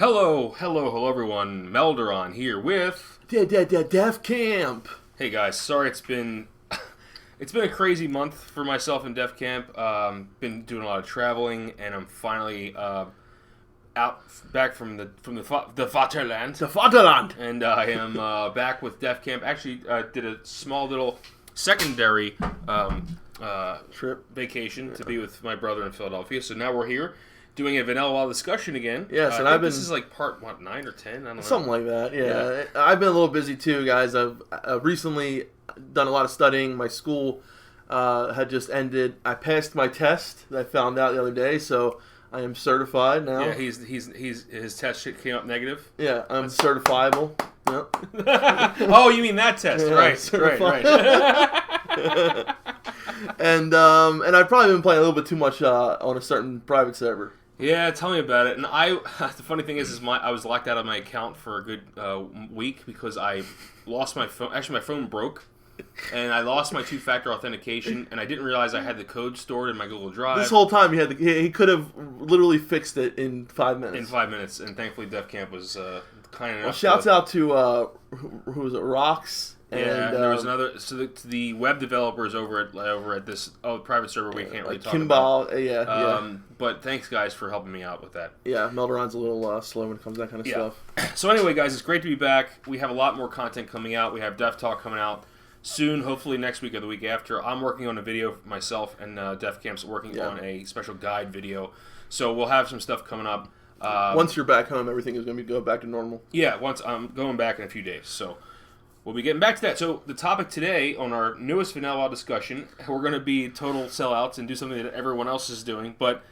Hello everyone. Melderon here with Defcamp. Hey guys, sorry it's been a crazy month for myself in Defcamp. Been doing a lot of traveling, and I'm finally back from the Vaterland. The Vaterland. And I am back with Defcamp. Actually, did a small little secondary trip vacation to be with my brother in Philadelphia. So now we're here doing a Vanilla WoW discussion again. Yes, and this is like part 9 or 10. I don't know. Something like that. Yeah. I've been a little busy too, guys. I've recently done a lot of studying. My school had just ended. I passed my test that I found out the other day, so I am certified now. Yeah, his test came up negative. Yeah, I'm certifiable. Yep. Oh, you mean that test? Yeah, right. And I've probably been playing a little bit too much on a certain private server. Yeah, tell me about it. And the funny thing is I was locked out of my account for a good week because I lost my phone. Actually, my phone broke, and I lost my two-factor authentication, and I didn't realize I had the code stored in my Google Drive. This whole time he could have literally fixed it in 5 minutes. In 5 minutes, and thankfully Defcamp was kind enough. Well, shouts out to who was it, Rocks. And there was another. So the web developers over at this private server we can't really talk about. Yeah. But thanks guys for helping me out with that. Yeah, Melderon's a little slow when it comes to that kind of stuff. So anyway, guys, it's great to be back. We have a lot more content coming out. We have Def Talk coming out soon, hopefully next week or the week after. I'm working on a video myself, and Defcamp's working on a special guide video. So we'll have some stuff coming up. Once you're back home, everything is going to go back to normal. Yeah, once I'm going back in a few days. So we'll be getting back to that. So the topic today on our newest Vanilla WoW discussion, we're going to be total sellouts and do something that everyone else is doing, but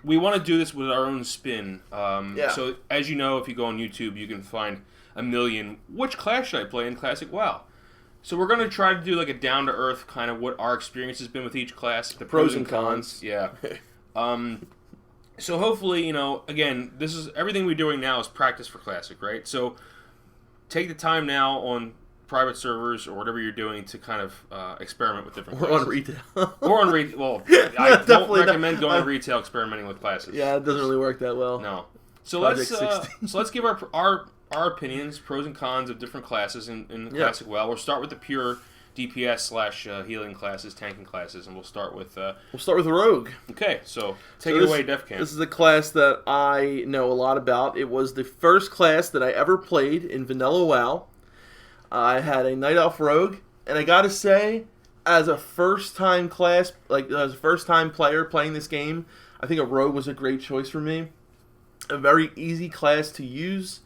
we want to do this with our own spin. So as you know, if you go on YouTube, you can find a million, which class should I play in Classic WoW? So we're going to try to do like a down-to-earth kind of what our experience has been with each class, the pros and cons. Yeah. So hopefully, again, this is everything we're doing now is practice for Classic, right? So take the time now on private servers or whatever you're doing to kind of experiment with different classes. Or on retail. Or on retail. Well, I don't recommend going to retail experimenting with classes. Yeah, it doesn't really work that well. No. So let's give our opinions, pros and cons of different classes in Classic WoW. We'll start with the pure DPS / healing classes, tanking classes, and we'll start with Rogue. Okay, so take it away, Defcamp. This is a class that I know a lot about. It was the first class that I ever played in Vanilla WoW. I had a Night Elf Rogue, and I gotta say, as a first-time class, as a first-time player playing this game, I think a Rogue was a great choice for me. A very easy class to use.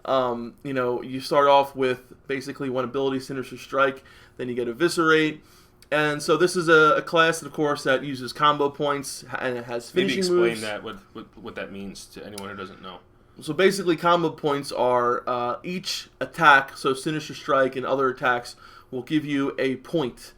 You start off with basically one ability, Sinister Strike, then you get Eviscerate, and so this is a class, of course, that uses combo points, and it has finishing moves. Maybe explain what that means to anyone who doesn't know. So basically, combo points are each attack, so Sinister Strike and other attacks will give you a point,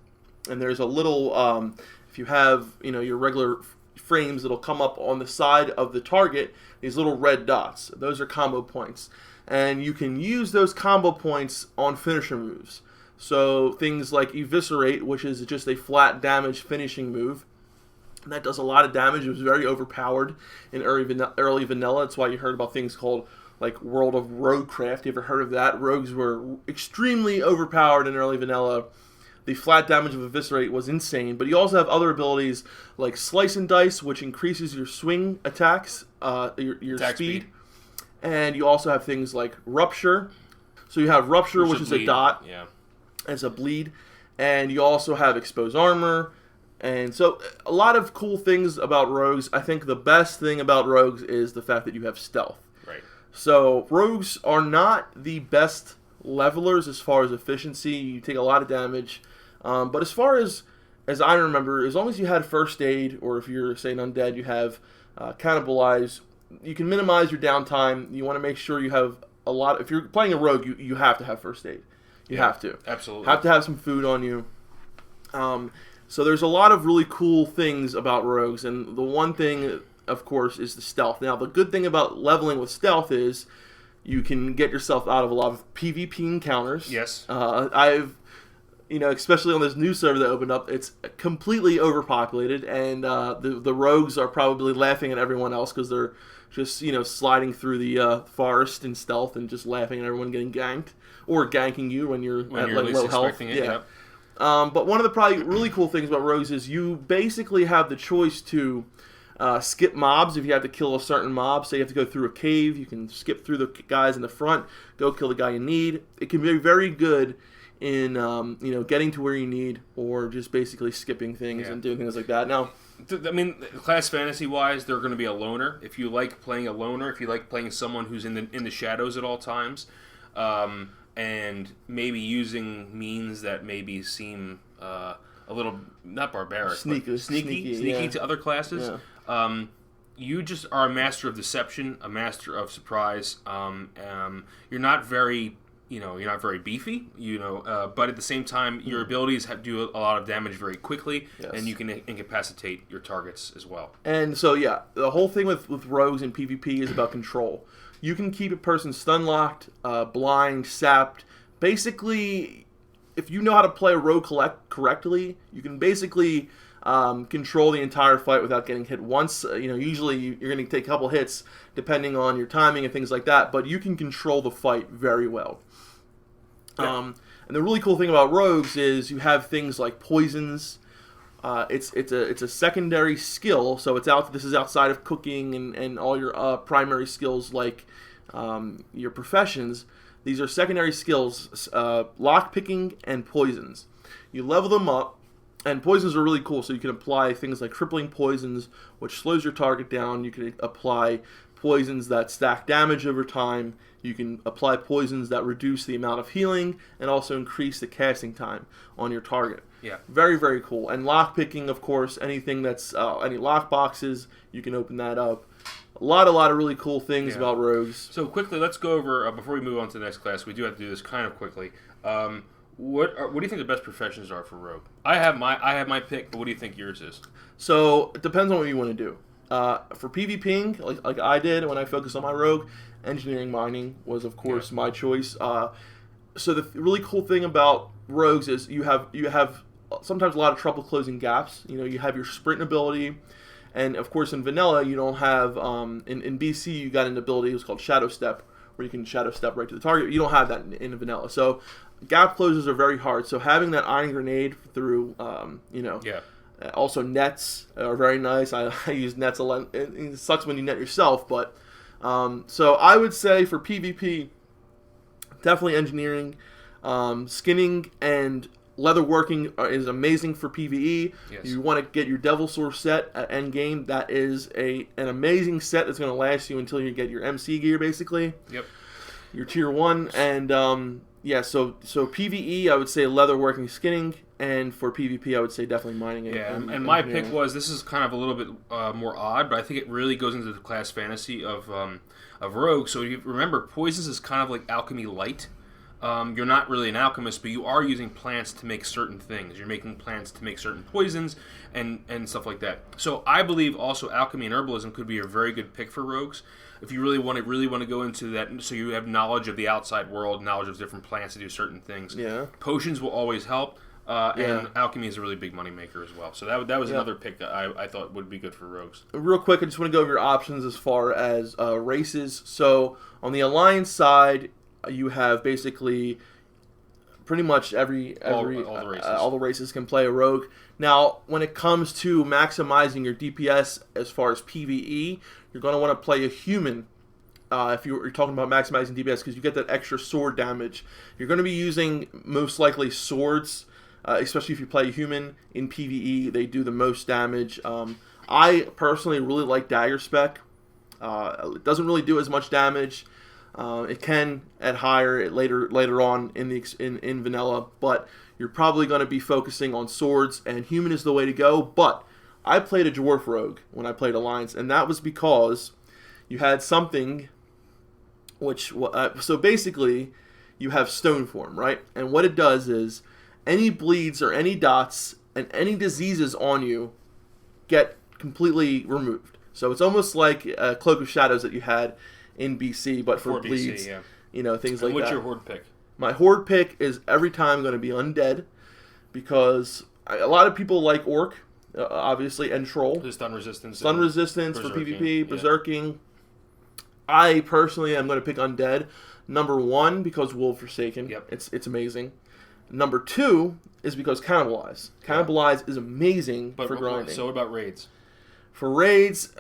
and there's a little, if you have, your regular frames, it'll come up on the side of the target, these little red dots. Those are combo points. And you can use those combo points on finisher moves. So things like Eviscerate, which is just a flat damage finishing move. That does a lot of damage. It was very overpowered in early vanilla. That's why you heard about things called like World of Roguecraft. You ever heard of that? Rogues were extremely overpowered in early vanilla. The flat damage of Eviscerate was insane. But you also have other abilities like Slice and Dice, which increases your swing attacks, your attack speed. And you also have things like Rupture. So you have Rupture, which is a dot. Yeah. As a bleed. And you also have Exposed Armor. And so a lot of cool things about Rogues. I think the best thing about Rogues is the fact that you have Stealth. Right. So Rogues are not the best levelers as far as efficiency. You take a lot of damage. But as far as I remember, as long as you had First Aid, or if you're, say, an Undead, you have Cannibalize, you can minimize your downtime. You want to make sure you have a lot. If you're playing a rogue, you have to have first aid. You have to. Absolutely. Have to have some food on you. So there's a lot of really cool things about rogues, and the one thing, of course, is the stealth. Now, the good thing about leveling with stealth is you can get yourself out of a lot of PvP encounters. Yes. especially on this new server that opened up, it's completely overpopulated, and the rogues are probably laughing at everyone else because they're just sliding through the forest in stealth and just laughing at everyone getting ganked or ganking you when you're at like low health. It, yeah. But one of the probably really cool things about rogues is you basically have the choice to skip mobs if you have to kill a certain mob. Say you have to go through a cave, you can skip through the guys in the front, go kill the guy you need. It can be very good in getting to where you need, or just basically skipping things and doing things like that. Now, I mean, class fantasy wise, they're going to be a loner. If you like playing a loner, if you like playing someone who's in the shadows at all times, and maybe using means that maybe seem a little not barbaric, sneaky to other classes. Yeah. You just are a master of deception, a master of surprise. You're not very beefy, but at the same time, your abilities do a lot of damage very quickly, and you can incapacitate your targets as well. And so, the whole thing with rogues in PvP is about control. You can keep a person stun-locked, blind, sapped. Basically, if you know how to play a rogue correctly, you can basically control the entire fight without getting hit once. Usually you're going to take a couple hits depending on your timing and things like that, but you can control the fight very well. Yeah. And the really cool thing about rogues is you have things like poisons. It's a secondary skill, so this is outside of cooking and all your primary skills like your professions. These are secondary skills, lockpicking and poisons. You level them up, and poisons are really cool, so you can apply things like crippling poisons, which slows your target down. You can apply poisons that stack damage over time. You can apply poisons that reduce the amount of healing and also increase the casting time on your target. Yeah. Very, very cool. And lockpicking, of course, anything that's any lock boxes, you can open that up. A lot of really cool things about rogues. So quickly, let's go over, before we move on to the next class, we do have to do this kind of quickly. What do you think the best professions are for rogue? I have my pick, but what do you think yours is? So it depends on what you want to do. For PvPing, like I did when I focused on my rogue, engineering mining was of course my choice. So the really cool thing about rogues is you have sometimes a lot of trouble closing gaps. You have your sprint ability, and of course in vanilla you don't have in BC you got an ability. It was called Shadow Step, where you can shadow step right to the target. You don't have that in vanilla. So gap closers are very hard. So having that iron grenade through also nets are very nice. I use nets a lot. It sucks when you net yourself, but so I would say for PvP, definitely engineering, skinning and leatherworking is amazing for PvE. Yes. You want to get your Devil Sword set at endgame. That is an amazing set that's going to last you until you get your MC gear, basically. Yep. Your tier 1 and so PvE I would say leatherworking, skinning, and for PvP I would say definitely mining. And my pick was, this is kind of a little bit more odd, but I think it really goes into the class fantasy of rogue. So you remember, poisons is kind of like alchemy light. You're not really an alchemist, but you are using plants to make certain things. You're making plants to make certain poisons and stuff like that. So I believe also alchemy and herbalism could be a very good pick for rogues if you really want to go into that. So you have knowledge of the outside world, knowledge of different plants to do certain things. Yeah. Potions will always help, and alchemy is a really big money maker as well. So that was another pick that I thought would be good for rogues. Real quick, I just want to go over your options as far as races. So on the Alliance side, you have basically pretty much all the races can play a rogue. Now, when it comes to maximizing your DPS as far as PvE, you're going to want to play a human. If you're talking about maximizing DPS, because you get that extra sword damage. You're going to be using most likely swords, especially if you play a human in PvE. They do the most damage. I personally really like dagger spec. It doesn't really do as much damage. It can at higher later on in vanilla, but you're probably going to be focusing on swords, and human is the way to go. But I played a Dwarf Rogue when I played Alliance, and that was because you had something which so basically you have stone form, right? And what it does is any bleeds or any dots and any diseases on you get completely removed. So it's almost like a Cloak of Shadows that you had in BC, but for bleeds, BC, things like that. What's your horde pick? My horde pick is every time going to be undead. because a lot of people like Orc, obviously, and Troll. The stun resistance. Stun resistance for PvP, Berserking. I personally am going to pick Undead. Number 1, because Wolf Forsaken. Yep. It's amazing. Number 2 is because Cannibalize. Cannibalize is amazing for grinding. So what about raids? For raids,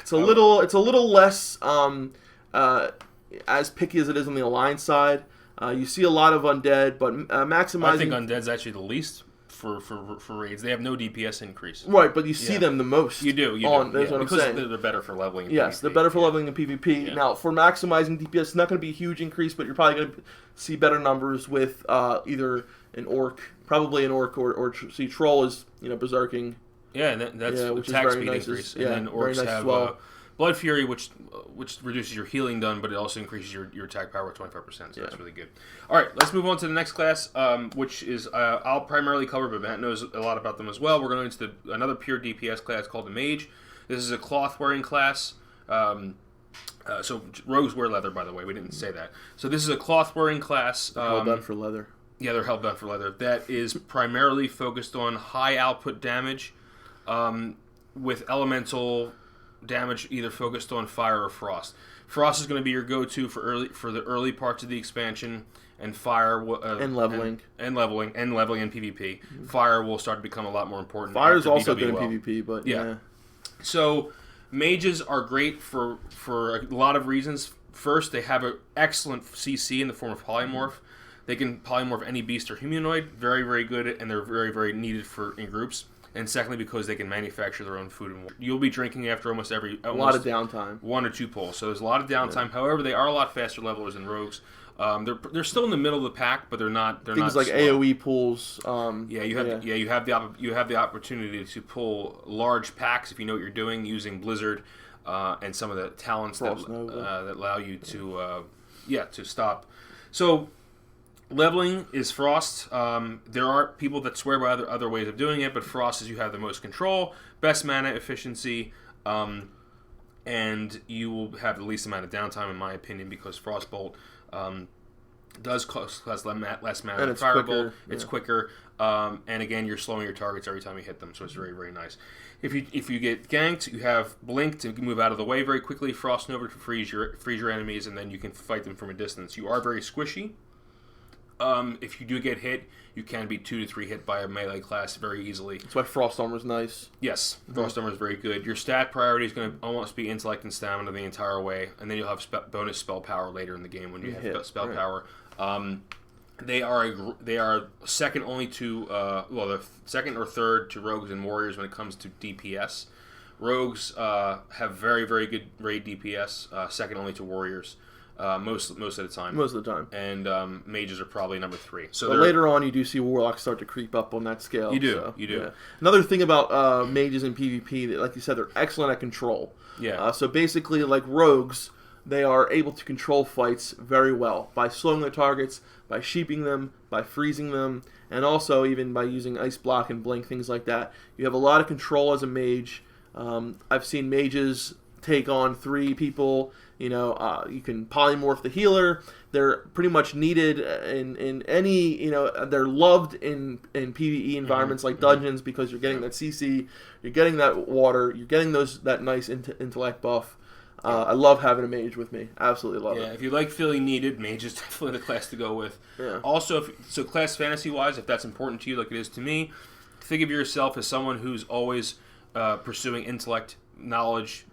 it's a little less as picky as it is on the Alliance side. You see a lot of Undead, but maximizing... I think Undead's actually the least for raids. They have no DPS increase. Right, but you see them the most. You do. That's what I'm saying. They're better for leveling in Yes, PvP. they're better for leveling in PvP. Yeah. Now, for maximizing DPS, it's not going to be a huge increase, but you're probably going to see better numbers with either an Orc, probably an Orc, or see Troll is, Berserking. Yeah, and that's which attack is speed nice increase. Yeah, and then Orcs nice have Blood Fury, which reduces your healing done, but it also increases your attack power by 25%, so that's really good. All right, let's move on to the next class, which is I'll primarily cover, but Matt knows a lot about them as well. We're going into another pure DPS class called the Mage. This is a cloth-wearing class. So rogues wear leather, by the way. We didn't say that. So this is a cloth-wearing class. Held done for leather. Yeah, they're held done for leather. That is primarily focused on high output damage, with elemental damage either focused on fire or frost. Frost is going to be your go-to for the early parts of the expansion, and fire and leveling and leveling in PvP. Mm-hmm. Fire will start to become a lot more important. Fire is also good in PvP, but yeah. So mages are great for a lot of reasons. First, they have an excellent CC in the form of polymorph. They can polymorph any beast or humanoid. Very, very good, and they're very, very needed in groups. And secondly, because they can manufacture their own food and water. You'll be drinking after almost a lot of downtime. 1 or 2 pulls. So there's a lot of downtime. Yeah. However, they are a lot faster levelers than rogues. They're still in the middle of the pack, but they're not. Things like slow. AOE pulls. You have the opportunity to pull large packs if you know what you're doing using Blizzard and some of the talents that allow you to to stop. So. Leveling is Frost. There are people that swear by other ways of doing it, but Frost is you have the most control, best mana efficiency, and you will have the least amount of downtime, in my opinion, because Frostbolt does cost less mana than Firebolt. It's quicker, and again, you're slowing your targets every time you hit them, so it's very, very nice. If you get ganked, you have Blink to move out of the way very quickly, Frost Nova to freeze your enemies, and then you can fight them from a distance. You are very squishy. If you do get hit, you can be 2 to 3 hit by a melee class very easily. That's why Frost Armor is nice. Yes, Frost Armor is very good. Your stat priority is going to almost be intellect and stamina the entire way, and then you'll have bonus spell power later in the game when you have spell power. They are second only to they're second or third to rogues and warriors when it comes to DPS. Rogues have very, very good raid DPS, second only to warriors. Most of the time. Most of the time. And mages are probably number 3. So but later on, you do see warlocks start to creep up on that scale. You do. Yeah. Another thing about mages in PvP, that, like you said, they're excellent at control. Yeah. So basically, like rogues, they are able to control fights very well by slowing their targets, by sheeping them, by freezing them, and also even by using ice block and blink, things like that. You have a lot of control as a mage. I've seen mages take on 3 people. You can polymorph the healer. They're pretty much needed in any, they're loved in PvE environments like dungeons because you're getting that CC, you're getting that water, you're getting that nice intellect buff. I love having a mage with me. Absolutely love it. Yeah, if you like feeling needed, mage is definitely the class to go with. Yeah. Also, class fantasy-wise, if that's important to you like it is to me, think of yourself as someone who's always pursuing intellect, knowledge,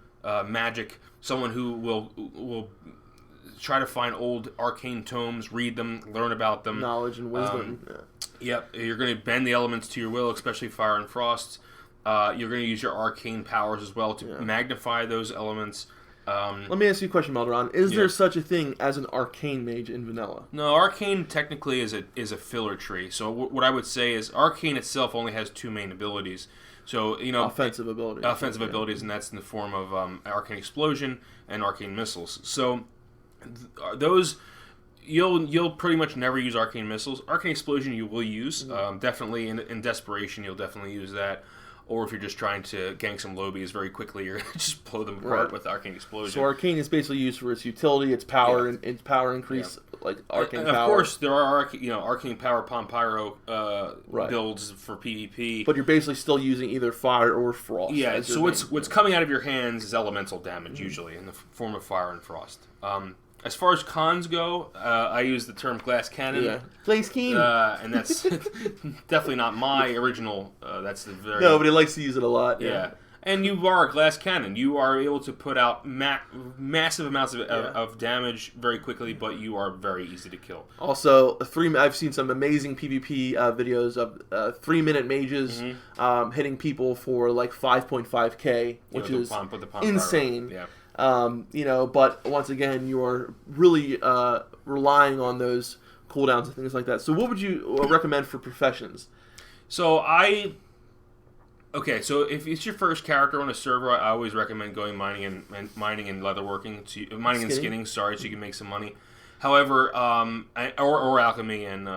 magic, someone who will try to find old arcane tomes, read them, learn about them. Knowledge and wisdom. Yep, you're going to bend the elements to your will, especially fire and frost. You're going to use your arcane powers as well to magnify those elements. Let me ask you a question, Melderon. Is there such a thing as an arcane mage in vanilla? No, arcane technically is a filler tree. So what I would say is arcane itself only has 2 main abilities. So offensive abilities, and that's in the form of arcane explosion and arcane missiles. So those you'll pretty much never use arcane missiles. Arcane explosion you will use definitely in desperation. You'll definitely use that. Or if you're just trying to gank some lobies very quickly, you're going to just blow them apart with arcane explosion. So arcane is basically used for its utility, its power, and its power increase like Arcane Of Power. course, there are Arcane Power Pompyro builds for PvP. But you're basically still using either fire or frost. Yeah, so what's coming out of your hands is elemental damage, usually, in the form of fire and frost. As far as cons go, I use the term glass cannon. Yeah. Glass cannon. And that's definitely not my original. That's the very... No, but he likes to use it a lot. Yeah. And you are a glass cannon. You are able to put out massive amounts of damage very quickly, but you are very easy to kill. Also, I've seen some amazing PvP videos of 3-minute mages hitting people for like 5.5k, which is insane. Yeah. But once again, you are really relying on those cooldowns and things like that. So what would you recommend for professions? So if it's your first character on a server, I always recommend going mining and leatherworking, mining and skinning, so you can make some money. However, or alchemy and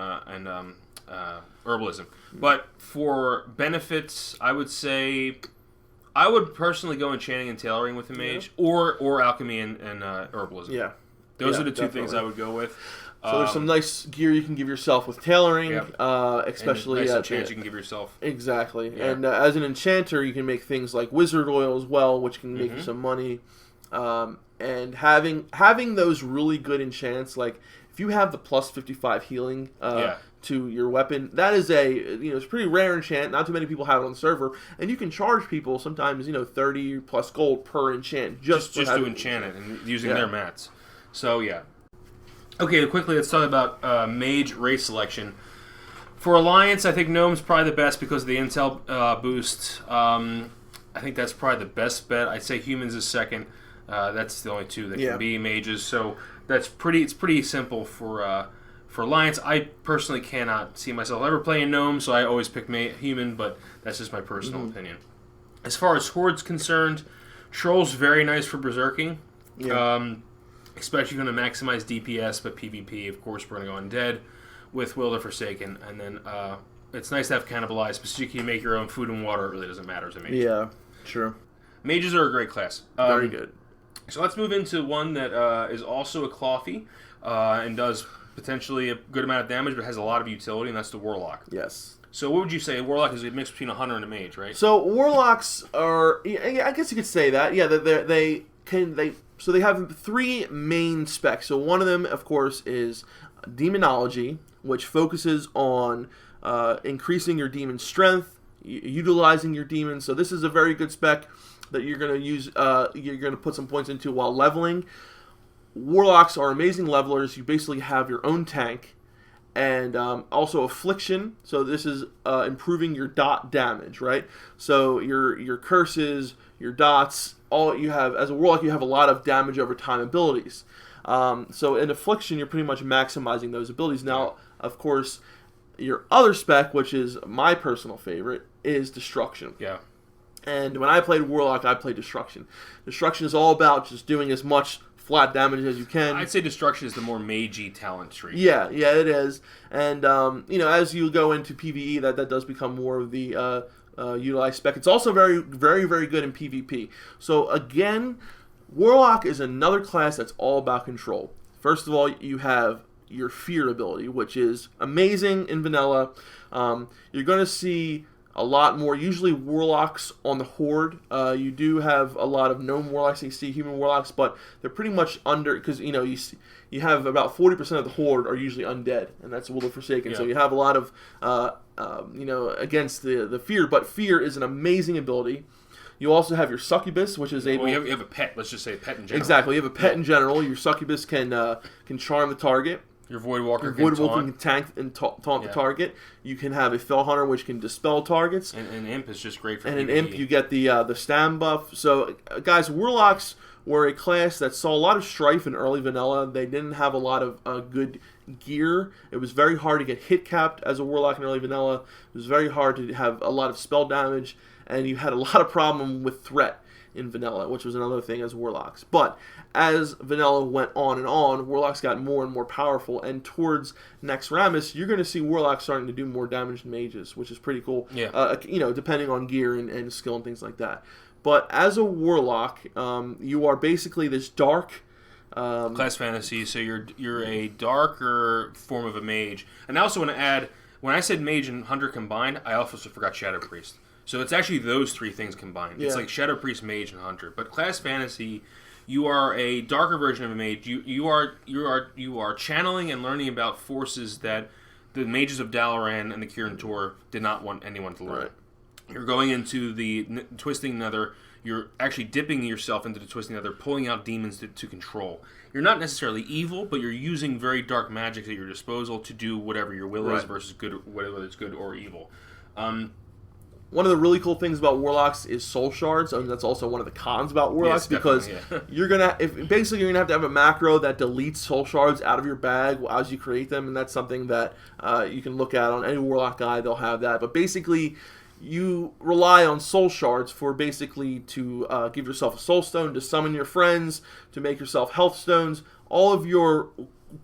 herbalism. But for benefits, I would say I would personally go enchanting and tailoring with the mage, or alchemy and herbalism. Yeah, those are the two things I would go with. So there's some nice gear you can give yourself with tailoring, especially and nice enchants you can give yourself. Exactly, and as an enchanter, you can make things like wizard oil as well, which can make you some money. And having those really good enchants, like if you have the plus 55 healing to your weapon, that is it's a pretty rare enchant. Not too many people have it on the server, and you can charge people sometimes 30 plus gold per enchant just to enchant it and using their mats. So yeah. Okay, quickly, let's talk about Mage race selection. For Alliance, I think Gnome's probably the best because of the intel boost. I think that's probably the best bet. I'd say Humans is second. That's the only two that can be Mages. So it's pretty simple for Alliance. I personally cannot see myself ever playing Gnome, so I always pick Human, but that's just my personal opinion. As far as Horde's concerned, Troll's very nice for berserking. Yeah. Especially going to maximize DPS, but PvP, of course, we're going to go undead with Will the Forsaken. And then it's nice to have Cannibalize, but you can make your own food and water. It really doesn't matter as a mage. Yeah, true. Mages are a great class. Very good. So let's move into one that is also a Clothy and does potentially a good amount of damage, but has a lot of utility, and that's the Warlock. Yes. So what would you say? Warlock is a mix between a hunter and a mage, right? So Warlocks are, I guess you could say that. Yeah, So they have 3 main specs. So one of them, of course, is Demonology, which focuses on increasing your demon strength, utilizing your demons. So this is a very good spec that you're going to use. You're going to put some points into while leveling. Warlocks are amazing levelers. You basically have your own tank, and also Affliction. So this is improving your dot damage, right? So your curses, your dots. All you have as a Warlock, you have a lot of damage over time abilities. So in Affliction, you're pretty much maximizing those abilities. Now, of course, your other spec, which is my personal favorite, is Destruction. Yeah. And when I played Warlock, I played Destruction. Destruction is all about just doing as much flat damage as you can. I'd say Destruction is the more magey talent tree. Yeah, it is. And as you go into PvE, that does become more of the utilized spec. It's also very, very, very good in PvP. So again, Warlock is another class that's all about control. First of all, you have your Fear ability, which is amazing in vanilla. You're going to see a lot more, usually Warlocks on the Horde. You do have a lot of Gnome Warlocks, you see Human Warlocks, but they're pretty much under, because you have about 40% of the Horde are usually undead, and that's Will the Forsaken. Yeah. So you have a lot of against the Fear, but Fear is an amazing ability. You also have your Succubus, which is able... Well, you have a pet. Let's just say a pet in general. Exactly. You have a pet in general. Your Succubus can charm the target. Your Voidwalker can tank and taunt the target. You can have a Fell Hunter, which can dispel targets. And Imp is just great for And PvP. an Imp, you get the stam buff. So, guys, Warlocks were a class that saw a lot of strife in early vanilla. They didn't have a lot of good gear. It was very hard to get hit capped as a Warlock in early vanilla. It was very hard to have a lot of spell damage. And you had a lot of problem with threat in vanilla, which was another thing as Warlocks. But as vanilla went on and on, Warlocks got more and more powerful. And towards Naxxramas, you're going to see Warlocks starting to do more damage than Mages, which is pretty cool. Yeah. Depending on gear and skill and things like that. But as a Warlock, you are basically this dark, Class fantasy, so you're a darker form of a mage. And I also want to add, when I said mage and hunter combined, I also forgot shadow priest. So it's actually those three things combined. Yeah. It's like shadow priest, mage, and hunter. But class fantasy, you are a darker version of a mage. You are channeling and learning about forces that the mages of Dalaran and the Kirin Tor did not want anyone to learn. Right. You're going into the Twisting Nether. You're actually dipping yourself into the Twisting Nether, pulling out demons to control. You're not necessarily evil, but you're using very dark magic at your disposal to do whatever your will is versus good, whether it's good or evil. One of the really cool things about Warlocks is soul shards, and that's also one of the cons about Warlocks, because you're gonna have to have a macro that deletes soul shards out of your bag as you create them, and that's something that you can look at on any Warlock guide. They'll have that, but basically, you rely on soul shards for basically to give yourself a soul stone, to summon your friends, to make yourself health stones. All of your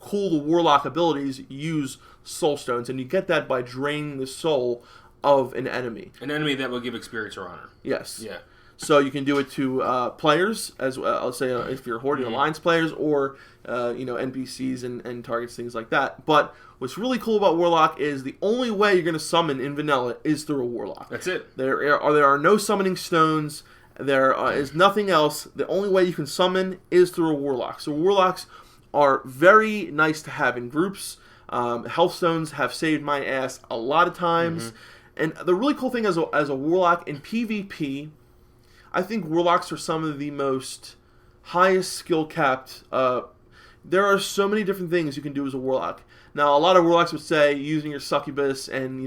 cool Warlock abilities use soul stones, and you get that by draining the soul of an enemy. An enemy that will give experience or honor. Yes. Yeah. So you can do it to players, as well. I'll say if you're Horde Alliance players, or NPCs and targets, things like that. But what's really cool about Warlock is the only way you're going to summon in vanilla is through a Warlock. That's it. There are no summoning stones. There is nothing else. The only way you can summon is through a Warlock. So Warlocks are very nice to have in groups. Health stones have saved my ass a lot of times. And the really cool thing as a Warlock in PvP, I think Warlocks are some of the most highest skill capped. There are so many different things you can do as a Warlock. Now, a lot of Warlocks would say using your Succubus and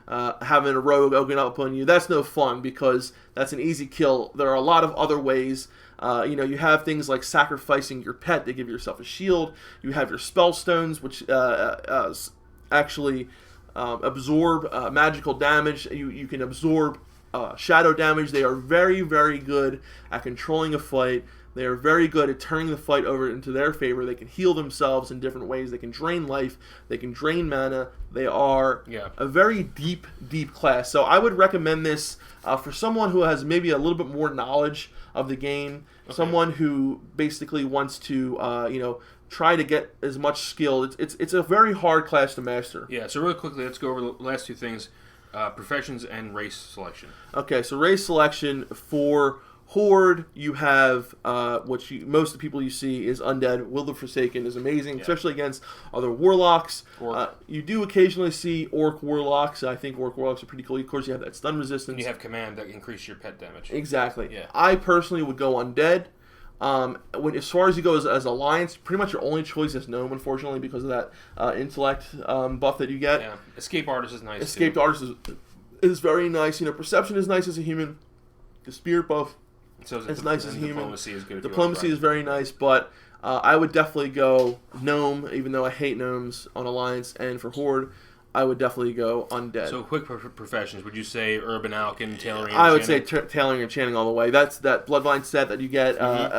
having a rogue open up on you, that's no fun because that's an easy kill. There are a lot of other ways. You have things like sacrificing your pet to give yourself a shield. You have your spell stones, which actually absorb magical damage. You can absorb shadow damage. They are very, very good at controlling a fight. They are very good at turning the fight over into their favor. They can heal themselves in different ways. They can drain life. They can drain mana. They are a very deep, deep class. So I would recommend this for someone who has maybe a little bit more knowledge of the game. Okay. Someone who basically wants to, try to get as much skill. It's a very hard class to master. Yeah, so really quickly, let's go over the last two things. Professions and race selection. Okay, so race selection for Horde, you have most of the people you see is Undead. Will the Forsaken is amazing, especially against other Warlocks. You do occasionally see Orc Warlocks. I think Orc Warlocks are pretty cool. Of course, you have that stun resistance. And you have Command that increases your pet damage. Exactly. Yeah. I personally would go Undead. As far as you go as Alliance, pretty much your only choice is Gnome, unfortunately, because of that intellect buff that you get. Yeah. Escape Artist is nice. Escaped Artist is very nice. Perception is nice as a human. The Spirit buff is nice as a human. Diplomacy is good. Diplomacy is very nice, but I would definitely go Gnome, even though I hate Gnomes on Alliance, and for Horde, I would definitely go Undead. So quick professions, would you say Urban Alchemy, Tailoring, and I would say Tailoring and Chanting all the way. That's that Bloodline set that you get.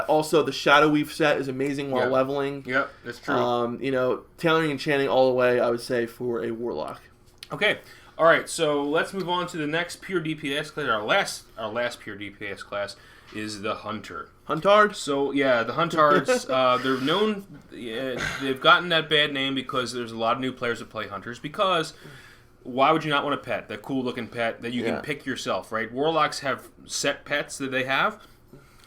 Also, the Shadow Weave set is amazing while leveling. Yep, that's true. Tailoring and Chanting all the way, I would say, for a Warlock. Okay. All right, so let's move on to the next pure DPS class. Our last pure DPS class is the Hunter. Huntard? So, yeah, the Huntards, they're known, they've gotten that bad name because there's a lot of new players that play Hunters, because why would you not want a pet, that cool-looking pet that you can pick yourself, right? Warlocks have set pets that they have.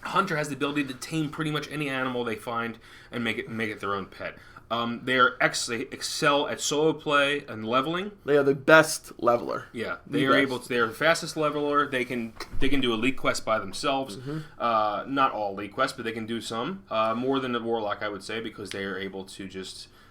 Hunter has the ability to tame pretty much any animal they find and make it their own pet. They excel at solo play and leveling. They are the best leveler. Yeah, they are the fastest leveler. They can do elite quests by themselves. Not all elite quests, but they can do some. More than a Warlock, I would say, because they are able to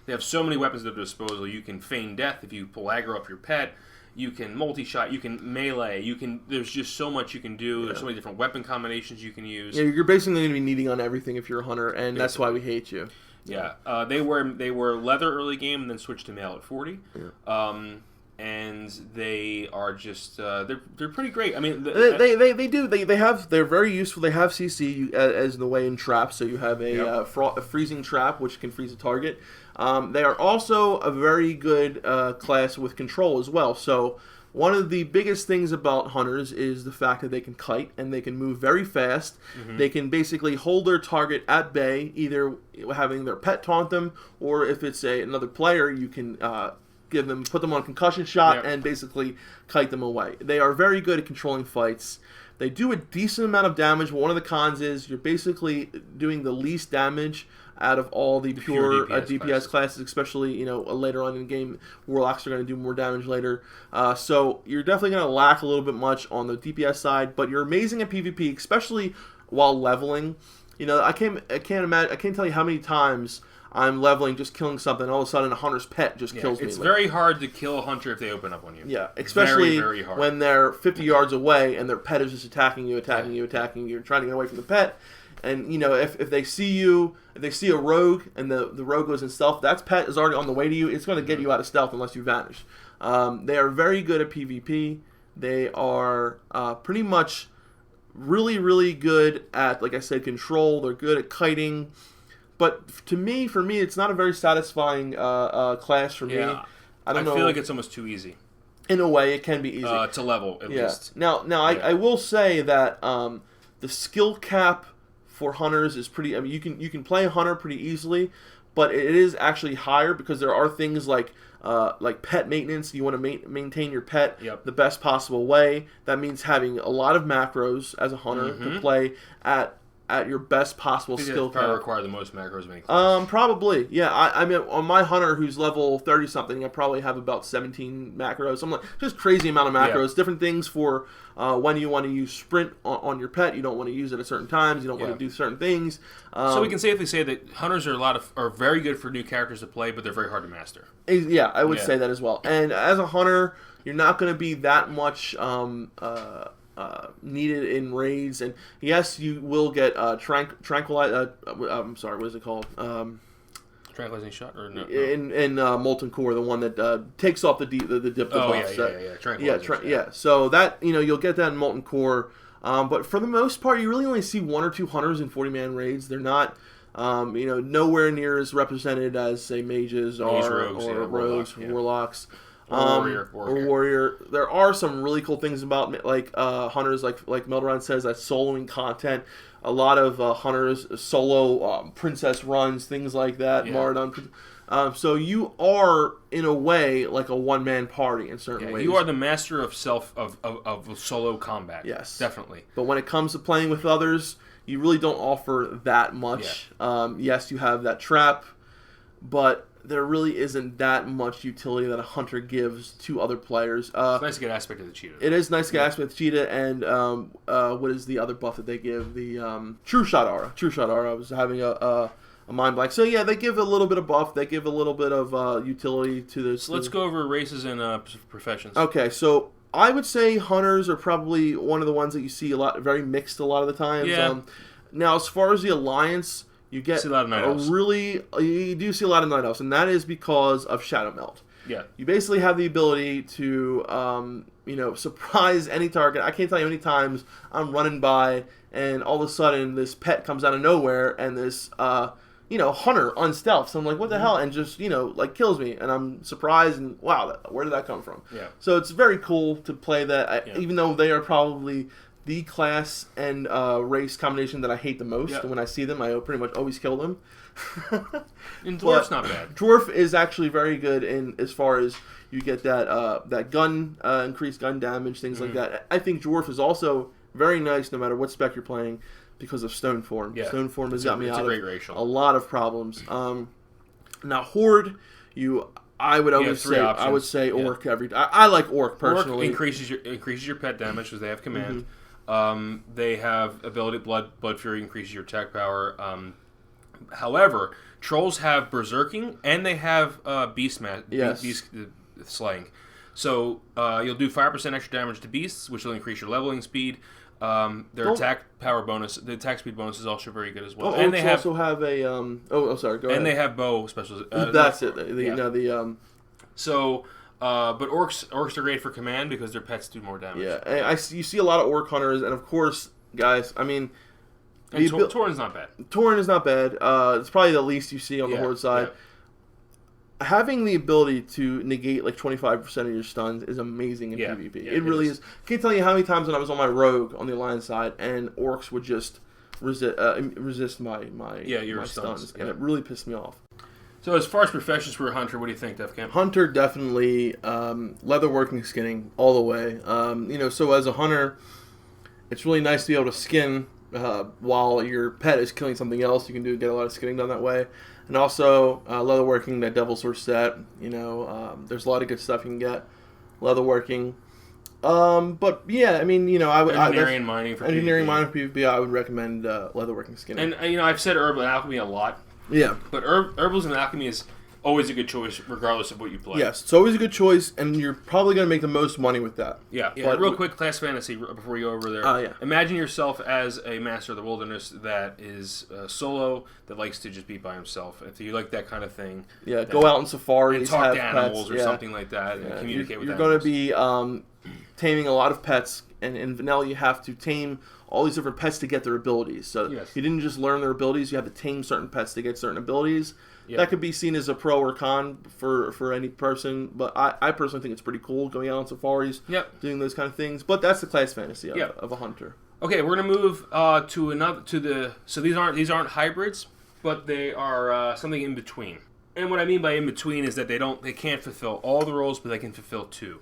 they have so many weapons at their disposal. You can feign death if you pull aggro up your pet. You can multi-shot, you can melee, there's just so much you can do. There's so many different weapon combinations you can use. Yeah, you're basically going to be needing on everything if you're a hunter, and that's why we hate you. Yeah, they were leather early game and then switched to mail at 40. Yeah. And they are just they're pretty great. I mean, they're very useful. They have CC as the way in traps. So you have a freezing trap which can freeze a target. They are also a very good class with control as well. So one of the biggest things about hunters is the fact that they can kite and they can move very fast. They can basically hold their target at bay, either having their pet taunt them, or if it's another player, you can put them on concussion shot and basically kite them away. They are very good at controlling fights. They do a decent amount of damage, but one of the cons is you're basically doing the least damage out of all the pure DPS classes, especially later on in the game. Warlocks are going to do more damage later, so you're definitely going to lack a little bit much on the DPS side. But you're amazing at PvP, especially while leveling. I can't tell you how many times I'm leveling, just killing something, and all of a sudden a hunter's pet just kills me. It's very hard to kill a hunter if they open up on you. Yeah, especially very hard. When they're 50 yards away and their pet is just attacking you, trying to get away from the pet. And if they see you, if they see a rogue and the rogue goes in stealth, that pet is already on the way to you. It's going to get you out of stealth unless you vanish. They are very good at PvP. They are pretty much really, really good at, like I said, control. They're good at kiting. But for me, it's not a very satisfying class for me. I feel like it's almost too easy. In a way, it can be easy to level at least. Now, I will say that the skill cap for hunters is pretty. I mean, you can play a hunter pretty easily, but it is actually higher because there are things like pet maintenance. You want to maintain your pet the best possible way. That means having a lot of macros as a hunter to play at your best possible skill cap. Probably require the most macros of any class. Probably, yeah. I mean, on my hunter who's level 30 something, I probably have about 17 macros. I'm like, just crazy amount of macros. Different things for when you want to use sprint on your pet. You don't want to use it at certain times. You don't want to do certain things. So we can safely say that hunters are very good for new characters to play, but they're very hard to master. Yeah, I would say that as well. And as a hunter, you're not going to be that much needed in raids, and yes, you will get tranquilize. I'm sorry, what is it called? Tranquilizing shot or no? In Molten Core, the one that takes off the dip. Tranquilizing. So that you'll get that in Molten Core, but for the most part, you really only see one or two hunters in 40-man raids. They're not. Nowhere near as represented as say mages or rogues, warlocks. Warrior. There are some really cool things about hunters, like Melderon says, that soloing content. A lot of hunters solo princess runs, things like that. Maradon. So you are in a way like a one-man party in certain ways. You are the master of solo combat. Yes, definitely. But when it comes to playing with others, you really don't offer that much. Yes, you have that trap, but there really isn't that much utility that a hunter gives to other players. It's nice to get aspect of the cheetah. It is nice to get aspect of the cheetah, and what is the other buff that they give? The True Shot Aura. True Shot Aura. I was having a mind blank. So yeah, they give a little bit of buff. They give a little bit of utility to this. So let's go over races and professions. Okay, so I would say hunters are probably one of the ones that you see very mixed a lot of the times. Yeah. Now, as far as the alliance, you get a lot of night elves. You do see a lot of night elves, and that is because of Shadow Meld. Yeah. You basically have the ability to, surprise any target. I can't tell you how many times I'm running by, and all of a sudden this pet comes out of nowhere, and this, hunter on stealth. So I'm like, what the hell? And just, kills me, and I'm surprised, and wow, where did that come from? Yeah. So it's very cool to play that, even though they are probably the class and race combination that I hate the most. And when I see them, I pretty much always kill them. And Dwarf's not bad. Dwarf is actually very good in as far as you get that gun increased gun damage, things like that. I think Dwarf is also very nice no matter what spec you're playing because of Stone Form. Yeah. Stone Form has got me out of racial. a lot of problems. Now Horde, I would always say options. I would say Orc every. I like Orc personally. Orc increases your pet damage because they have command. They have ability Blood Fury increases your attack power. However, trolls have berserking and they have beast slaying. So you'll do 5% extra damage to beasts, which will increase your leveling speed. Their attack power bonus, the attack speed bonus is also very good as well. And they also have a sorry, go ahead. And they have bow specials. That's it. So. But orcs are great for command because their pets do more damage. Yeah, you see a lot of orc hunters, and of course, guys, I mean, Tauren's not bad. Tauren is not bad. It's probably the least you see on the Horde side. having the ability to negate like 25% of your stuns is amazing in PvP. Yeah, it really is. I can't tell you how many times when I was on my rogue on the alliance side and orcs would just resist my stuns, and it really pissed me off. So as far as professions for a hunter, what do you think, Defcamp? Hunter, definitely leatherworking, skinning all the way. So as a hunter, it's really nice to be able to skin while your pet is killing something else. You can get a lot of skinning done that way. And also leatherworking, that Devil's Sword set. There's a lot of good stuff you can get leatherworking. But yeah, I mean, I would engineering mining for PvP. I would recommend leatherworking, skinning. And I've said herbal and alchemy a lot. Yeah, but herbals and alchemy is always a good choice, regardless of what you play. Yes, it's always a good choice, and you're probably going to make the most money with that. Yeah. But real quick, class fantasy before we go over there. Yeah. Imagine yourself as a master of the wilderness that is solo, that likes to just be by himself. If you like that kind of thing, go out on safaris, and talk have to animals pets, or something like that, and communicate with you're animals. You're going to be taming a lot of pets, and in vanilla you have to tame all these different pets to get their abilities. So you didn't just learn their abilities, you have to tame certain pets to get certain abilities. Yep. That could be seen as a pro or con for any person, but I personally think it's pretty cool going out on safaris, doing those kind of things. But that's the class fantasy of a hunter. Okay, we're gonna move so these aren't hybrids, but they are something in between. And what I mean by in between is that they can't fulfill all the roles, but they can fulfill two.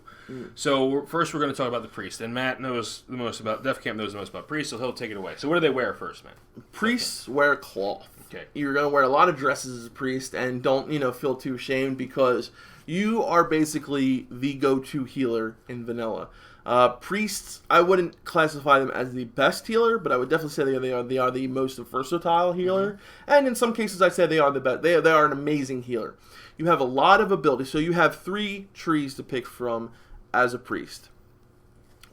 So first we're going to talk about the priest, and Matt knows the most about Defcamp knows the most about priests, so he'll take it away. So what do they wear first, Matt? Priests wear cloth. Okay. You're going to wear a lot of dresses as a priest, and don't feel too ashamed because you are basically the go-to healer in vanilla. Priests, I wouldn't classify them as the best healer, but I would definitely say they are the most versatile healer, and in some cases I'd say they are the best. They are an amazing healer. You have a lot of ability, so you have 3 trees to pick from as a priest.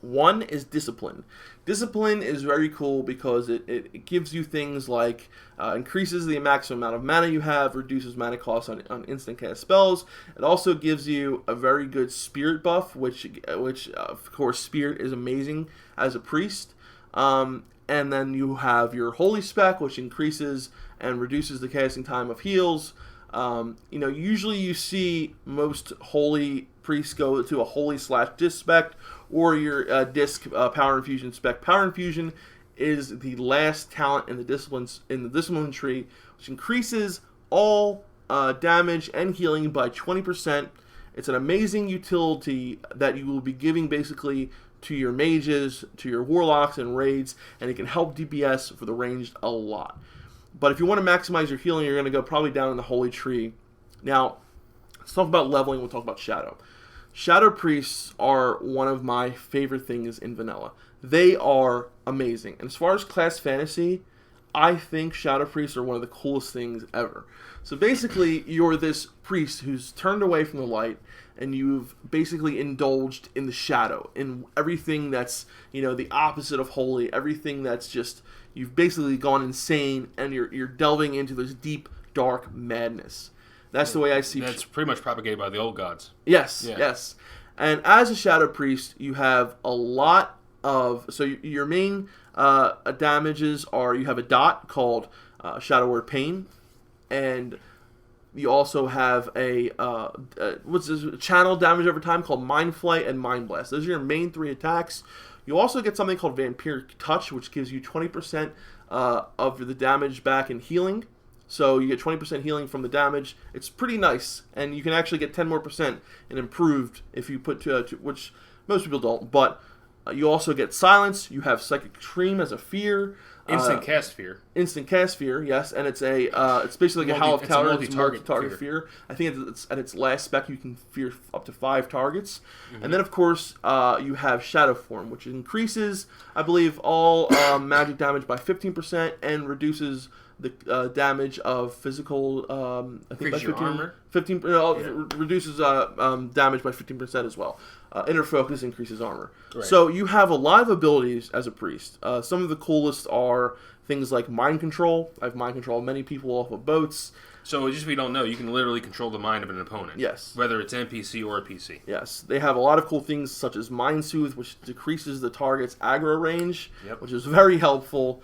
One is discipline. Discipline is very cool because it gives you things like increases the maximum amount of mana you have, reduces mana cost on instant cast spells. It also gives you a very good spirit buff, which of course spirit is amazing as a priest. And then you have your holy spec, which increases and reduces the casting time of heals. Usually you see most holy priests go to a holy/disc spec or your disc power infusion spec. Power infusion is the last talent in the discipline tree, which increases all damage and healing by 20%. It's an amazing utility that you will be giving basically to your mages, to your warlocks and raids, and it can help DPS for the ranged a lot. But if you want to maximize your healing, you're going to go probably down in the holy tree. Now, let's talk about leveling. We'll talk about shadow. Shadow priests are one of my favorite things in vanilla. They are amazing. And as far as class fantasy, I think shadow priests are one of the coolest things ever. So basically, you're this priest who's turned away from the light, and you've basically indulged in the shadow, in everything that's, the opposite of holy, everything that's just, you've basically gone insane, and you're delving into this deep, dark madness. That's the way I see. That's pretty much propagated by the old gods. Yes. And as a shadow priest, you have a lot of... So your main damages are... You have a dot called Shadow Word Pain. And you also have a channel damage over time called Mind Flight and Mind Blast. Those are your main 3 attacks. You also get something called Vampiric Touch, which gives you 20% of the damage back in healing. So you get 20% healing from the damage. It's pretty nice, and you can actually get 10% more in improved if you put which most people don't. But you also get silence. You have Psychic Scream as a fear. Instant cast fear. Instant cast fear, yes, and it's basically like a Howl of Terror. It's multi-target fear. I think it's at its last spec you can fear up to 5 targets, and then of course you have Shadow Form, which increases, I believe, all magic damage by 15% and reduces the damage of physical. I think by 15. Armor. 15 reduces damage by 15% as well. Inner Focus increases armor. Right. So you have a lot of abilities as a priest. Some of the coolest are things like mind control. I've mind controlled many people off of boats. So just if you don't know, you can literally control the mind of an opponent. Yes. Whether it's NPC or a PC. Yes. They have a lot of cool things such as Mind Soothe, which decreases the target's aggro range, which is very helpful.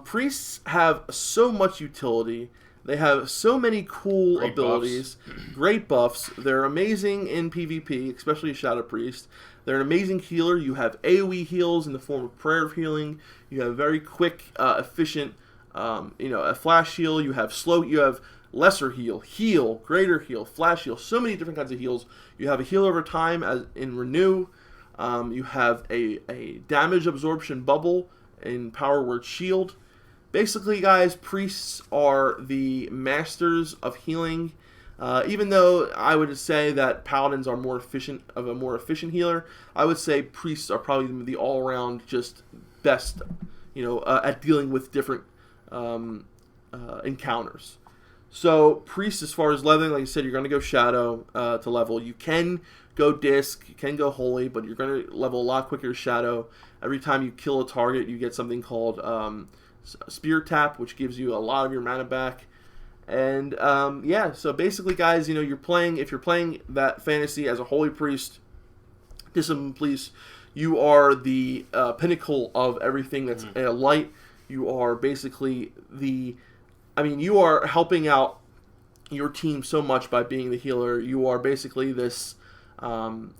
Priests have so much utility They have so many cool Great abilities, great buffs. They're amazing in PvP, especially Shadow Priest. They're an amazing healer. You have AoE heals in the form of prayer of healing. You have very quick, efficient, a flash heal. You have lesser heal, greater heal, flash heal. So many different kinds of heals. You have a heal over time as in Renew. You have a damage absorption bubble in Power Word Shield. Basically, guys, priests are the masters of healing. Even though I would say that paladins are a more efficient healer, I would say priests are probably the all-around just best, at dealing with different encounters. So priests, as far as leveling, like I said, you're going to go shadow to level. You can go disc, you can go holy, but you're going to level a lot quicker shadow. Every time you kill a target, you get something called spear tap, which gives you a lot of your mana back. And so basically, guys, if you're playing that fantasy as a holy priest, discipline priest, you are the pinnacle of everything that's light. You are basically you are helping out your team so much by being the healer. You are basically this, silent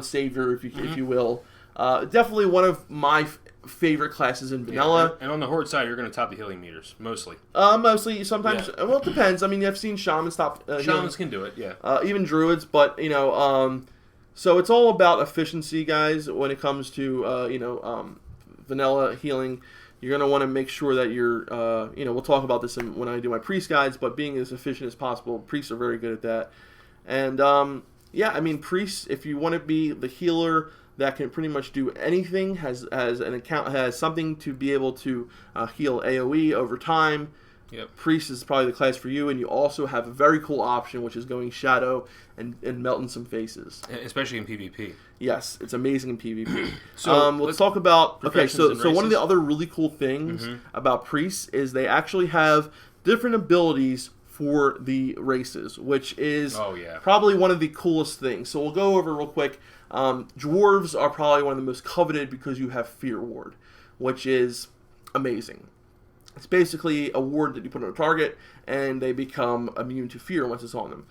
savior, if you will. Definitely one of my favorite classes in vanilla. And on the horde side, you're going to top the healing meters mostly. Mostly, sometimes. Yeah. Well, it depends. I mean, I've seen shamans top. Shamans can do it, yeah. Even druids, but so it's all about efficiency, guys. When it comes to vanilla healing, you're going to want to make sure that you're. We'll talk about this when I do my priest guides, but being as efficient as possible. Priests are very good at that, and priests. If you want to be the healer that can pretty much do anything, has something to be able to heal AoE over time. Yep. Priest is probably the class for you, and you also have a very cool option, which is going shadow and melting some faces. Especially in PvP. Yes, it's amazing in PvP. So let's talk about... Okay, so races. One of the other really cool things about priests is they actually have different abilities for the races, which is probably one of the coolest things. So we'll go over real quick. Dwarves are probably one of the most coveted because you have Fear Ward, which is amazing. It's basically a ward that you put on a target, and they become immune to fear once it's on them.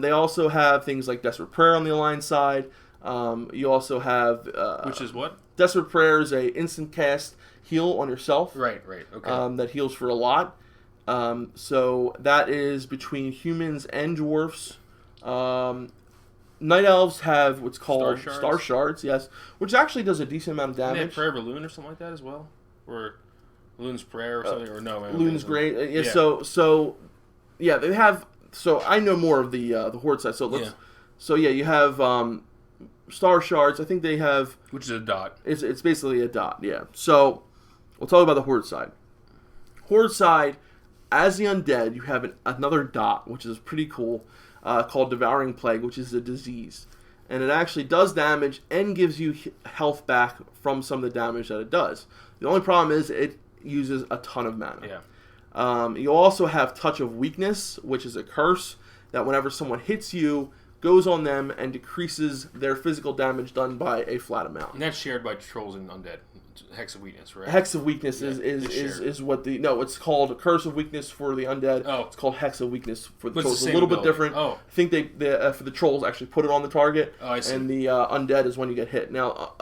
They also have things like Desperate Prayer on the Alliance side. You also have... which is what? Desperate Prayer is a instant cast heal on yourself. Right, okay. That heals for a lot. So that is between humans and dwarfs. Night Elves have what's called Star Shards, yes, which actually does a decent amount of damage. They have Prayer of a Loon or something like that as well? Or Loon's Prayer or something? Or no? Loon's great. Yeah. So they have... So I know more of the Horde side. So you have Star Shards. I think they have... Which is a dot. It's basically a dot, yeah. So we'll talk about the Horde side. Horde side, as the undead, you have another dot, which is pretty cool. Called Devouring Plague, which is a disease. And it actually does damage and gives you health back from some of the damage that it does. The only problem is it uses a ton of mana. Yeah. You also have Touch of Weakness, which is a curse that whenever someone hits you, goes on them and decreases their physical damage done by a flat amount. And that's shared by trolls and undead. Hex of Weakness, right? Hex of Weakness is what the... No, it's called a Curse of Weakness for the undead. Oh. It's called Hex of Weakness for the trolls. It's a little bit different. Oh. I think they for the trolls actually put it on the target. Oh, I see. And the undead is when you get hit. Now,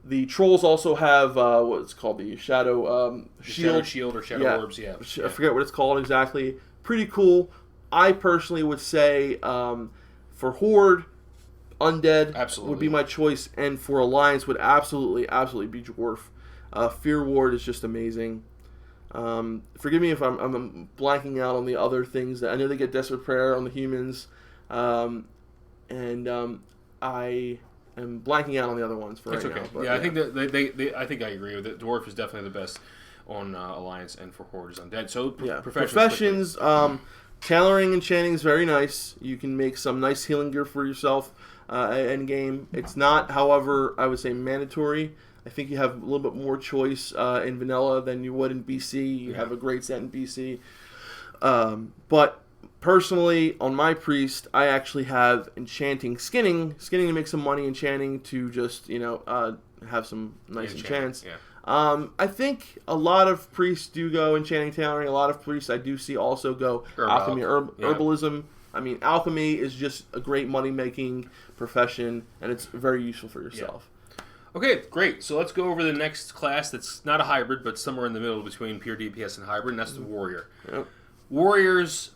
the trolls also have what's called the Shadow Shield. Shadow Shield or Shadow Orbs, yeah. I forget what it's called exactly. Pretty cool. I personally would say for Horde... Undead would be my choice, and for Alliance would absolutely be Dwarf. Fear Ward is just amazing. Forgive me if I'm blanking out on the other things. I know they get Desperate Prayer on the humans, and I am blanking out on the other ones for right now. But, I think that I think I agree with it. Dwarf is definitely the best on Alliance, and for Horde is Undead. So professions. Tailoring and enchanting is very nice. You can make some nice healing gear for yourself. End game. It's not, however, I would say mandatory. I think you have a little bit more choice in vanilla than you would in BC. You have a great set in BC. But personally, on my priest, I actually have enchanting, skinning to make some money, enchanting to just have some nice enchants. Yeah. I think a lot of priests do go enchanting tailoring. A lot of priests I do see also go alchemy, herbalism. I mean, alchemy is just a great money-making profession, and it's very useful for yourself. Yeah. Okay, great. So let's go over the next class that's not a hybrid, but somewhere in the middle between pure DPS and hybrid, and that's the warrior. Yep. Warriors,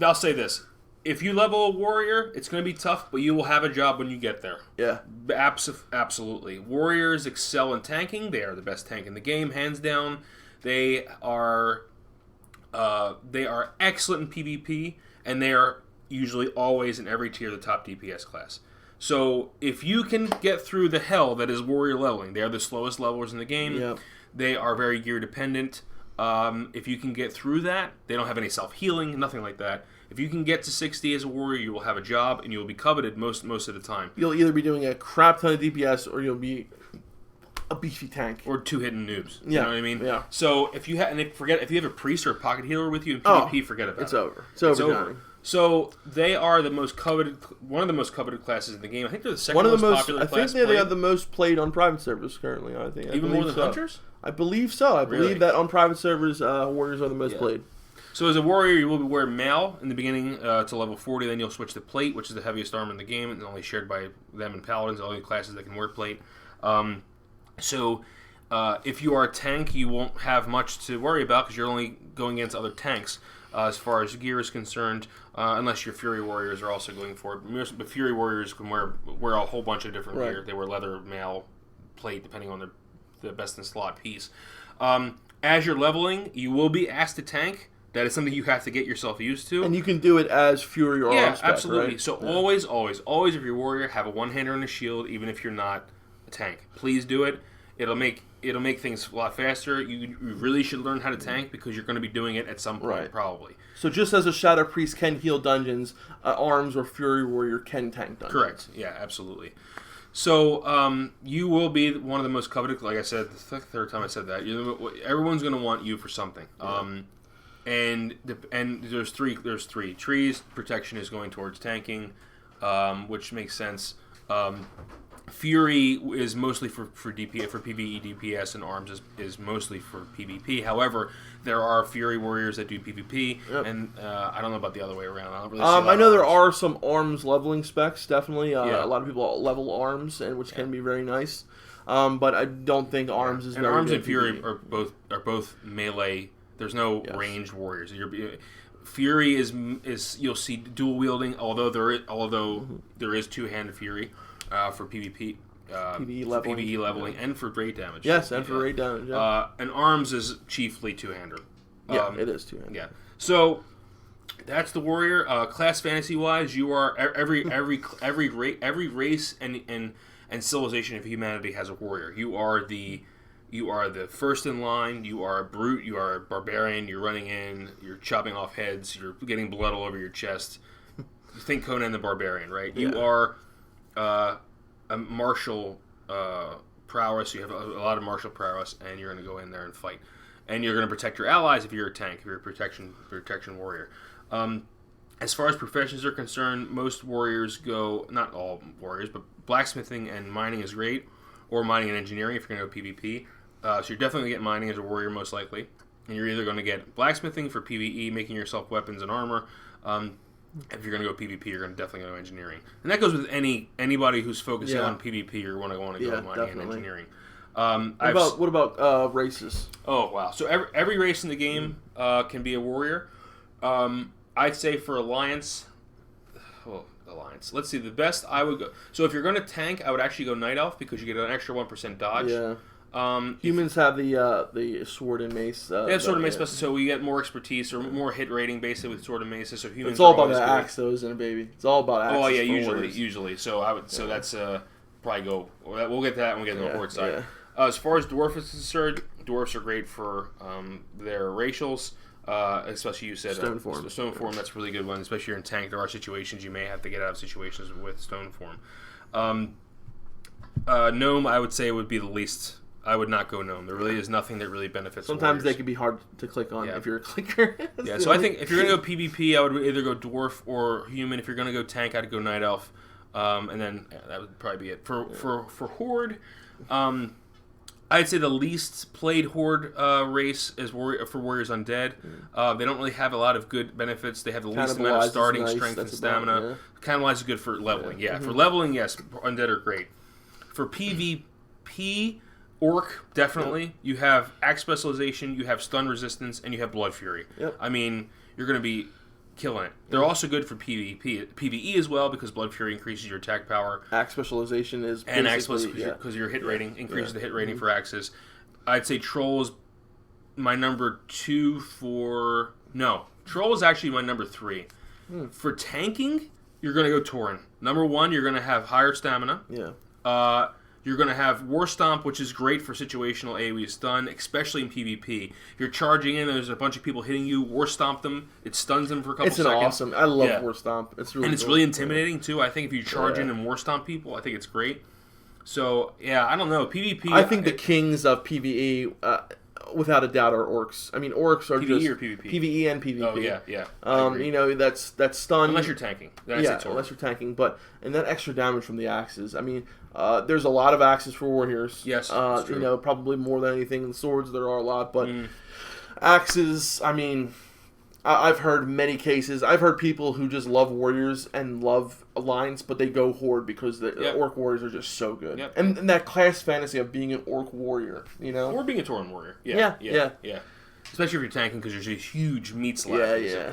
I'll say this. If you level a warrior, it's going to be tough, but you will have a job when you get there. Yeah. Absolutely. Warriors excel in tanking. They are the best tank in the game, hands down. They are excellent in PvP, and they are usually always in every tier the top DPS class. So if you can get through the hell that is warrior leveling, they are the slowest levelers in the game. Yep. They are very gear dependent. If you can get through that, they don't have any self-healing, nothing like that. If you can get to 60 as a warrior, you will have a job, and you will be coveted most of the time. You'll either be doing a crap ton of DPS, or you'll be a beefy tank. Or two hidden noobs. Yeah. You know what I mean? Yeah. So if you have a priest or a pocket healer with you in PvP, forget about it. It's over. It's over. So they are the most coveted, one of the most coveted classes in the game. I think they're the second most popular class. I think they are the most played on private servers currently. I think even more than hunters. I believe so. I believe that on private servers, warriors are the most played. So as a warrior, you will wear mail in the beginning to level 40. Then you'll switch to plate, which is the heaviest armor in the game, and only shared by them and paladins. The only classes that can wear plate. If you are a tank, you won't have much to worry about because you're only going against other tanks. As far as gear is concerned, unless your Fury Warriors are also going for it. But Fury Warriors can wear a whole bunch of different gear. They wear leather, mail, plate, depending on the best in slot piece. As you're leveling, you will be asked to tank. That is something you have to get yourself used to. And you can do it as Fury or on spec, absolutely. Right? So always, if you're a warrior, have a one-hander and a shield, even if you're not a tank. Please do it. It'll make things a lot faster. You really should learn how to tank because you're going to be doing it at some point, probably. So just as a Shadow Priest can heal dungeons, Arms or Fury Warrior can tank dungeons. Correct. Yeah, absolutely. So you will be one of the most coveted. Like I said, the third time I said that. Everyone's going to want you for something. Yeah. And there's three trees. Protection is going towards tanking, which makes sense. Fury is mostly for DPS, for PvE DPS, and Arms is mostly for PvP. However, there are Fury Warriors that do PvP, and I don't know about the other way around. I don't really see I know there are some Arms leveling specs, definitely. A lot of people level Arms, and which can be very nice. But I don't think Arms is and very Arms good and Fury are both melee. There's no ranged warriors. Fury is you'll see dual wielding, although there is two-handed Fury for PvP, PvE leveling, and for raid damage. Yes, and for raid damage. Yeah. And Arms is chiefly two-hander. It is two-handed. Yeah. So that's the warrior. Class fantasy wise, you are every race and civilization of humanity has a warrior. You are the first in line. You are a brute. You are a barbarian. You're running in. You're chopping off heads. You're getting blood all over your chest. Think Conan the Barbarian, right? You are a martial prowess. You have a lot of martial prowess, and you're going to go in there and fight. And you're going to protect your allies if you're a tank, if you're a protection warrior. As far as professions are concerned, most warriors go, not all warriors, but blacksmithing and mining is great, or mining and engineering if you're going to go PvP. So you're definitely going to get mining as a warrior most likely. And you're either going to get blacksmithing for PvE, making yourself weapons and armor. If you're going to go PvP, you're definitely going to go engineering. And that goes with anybody who's focusing on PvP, you're going to want to go mining and engineering. What about races? Oh, wow. So every race in the game can be a warrior. I'd say for Alliance... Alliance. Let's see. The best I would go... So if you're going to tank, I would actually go Night Elf because you get an extra 1% dodge. Yeah. Humans have the sword and mace. They have sword and mace, so we get more expertise or more hit rating basically with sword and mace. So humans. It's all about the axe, though, isn't it, baby? It's all about axes. Oh yeah, usually. So I would. So that's probably go. We'll get to that when we get to the horde side. Yeah. As far as dwarf is concerned, dwarfs are great for their racials. Especially you said stone form. Stone form, that's a really good one. Especially you're in tank, there are situations you may have to get out of situations with stone form. Gnome, I would say, would be the least. I would not go gnome. There really is nothing that really benefits. Sometimes warriors. they can be hard to click on if you're a clicker. So I think if you're gonna go PvP, I would either go dwarf or human. If you're gonna go tank, I'd go night elf, and then that would probably be it for horde. I I'd say the least played Horde race is for Warriors Undead. They don't really have a lot of good benefits. They have the least amount of starting strength and stamina. Cannibalize is good for leveling. Yeah, for leveling, yes, Undead are great. For PvP, Orc, definitely. You have Axe Specialization, you have Stun Resistance, and you have Blood Fury. Yep. I mean, you're going to be killing it. They're also good for PvE as well, because Blood Fury increases your attack power. Axe Specialization is and Axe Specialization because your hit rating increases the hit rating for axes. I'd say Troll is my number 2 for... No, Troll is actually my number 3. For tanking, you're going to go Tauren. Number 1, you're going to have higher stamina. Yeah. You're going to have War Stomp, which is great for situational AoE stun, especially in PvP. If you're charging in, there's a bunch of people hitting you, War Stomp them, it stuns them for a couple seconds. It's awesome. I love War Stomp. It's really it's really intimidating, too. I think if you charge in and War Stomp people, I think it's great. So, yeah, I don't know. PvP... I think the kings of PvE... without a doubt, are orcs. I mean, orcs are PvE just... or PvP? PvE and PvP. Oh, yeah. You know, that's stun. Unless you're tanking. Unless you're tanking. But, and that extra damage from the axes. I mean, there's a lot of axes for warriors. Yes, that's true. You know, probably more than anything. In swords, there are a lot. But axes, I mean... I've heard many cases. I've heard people who just love warriors and love alliance, but they go horde because the orc warriors are just so good. Yep. And that class fantasy of being an orc warrior, you know? Or being a Tauren warrior. Yeah. Especially if you're tanking because there's a huge meat slab. Yeah.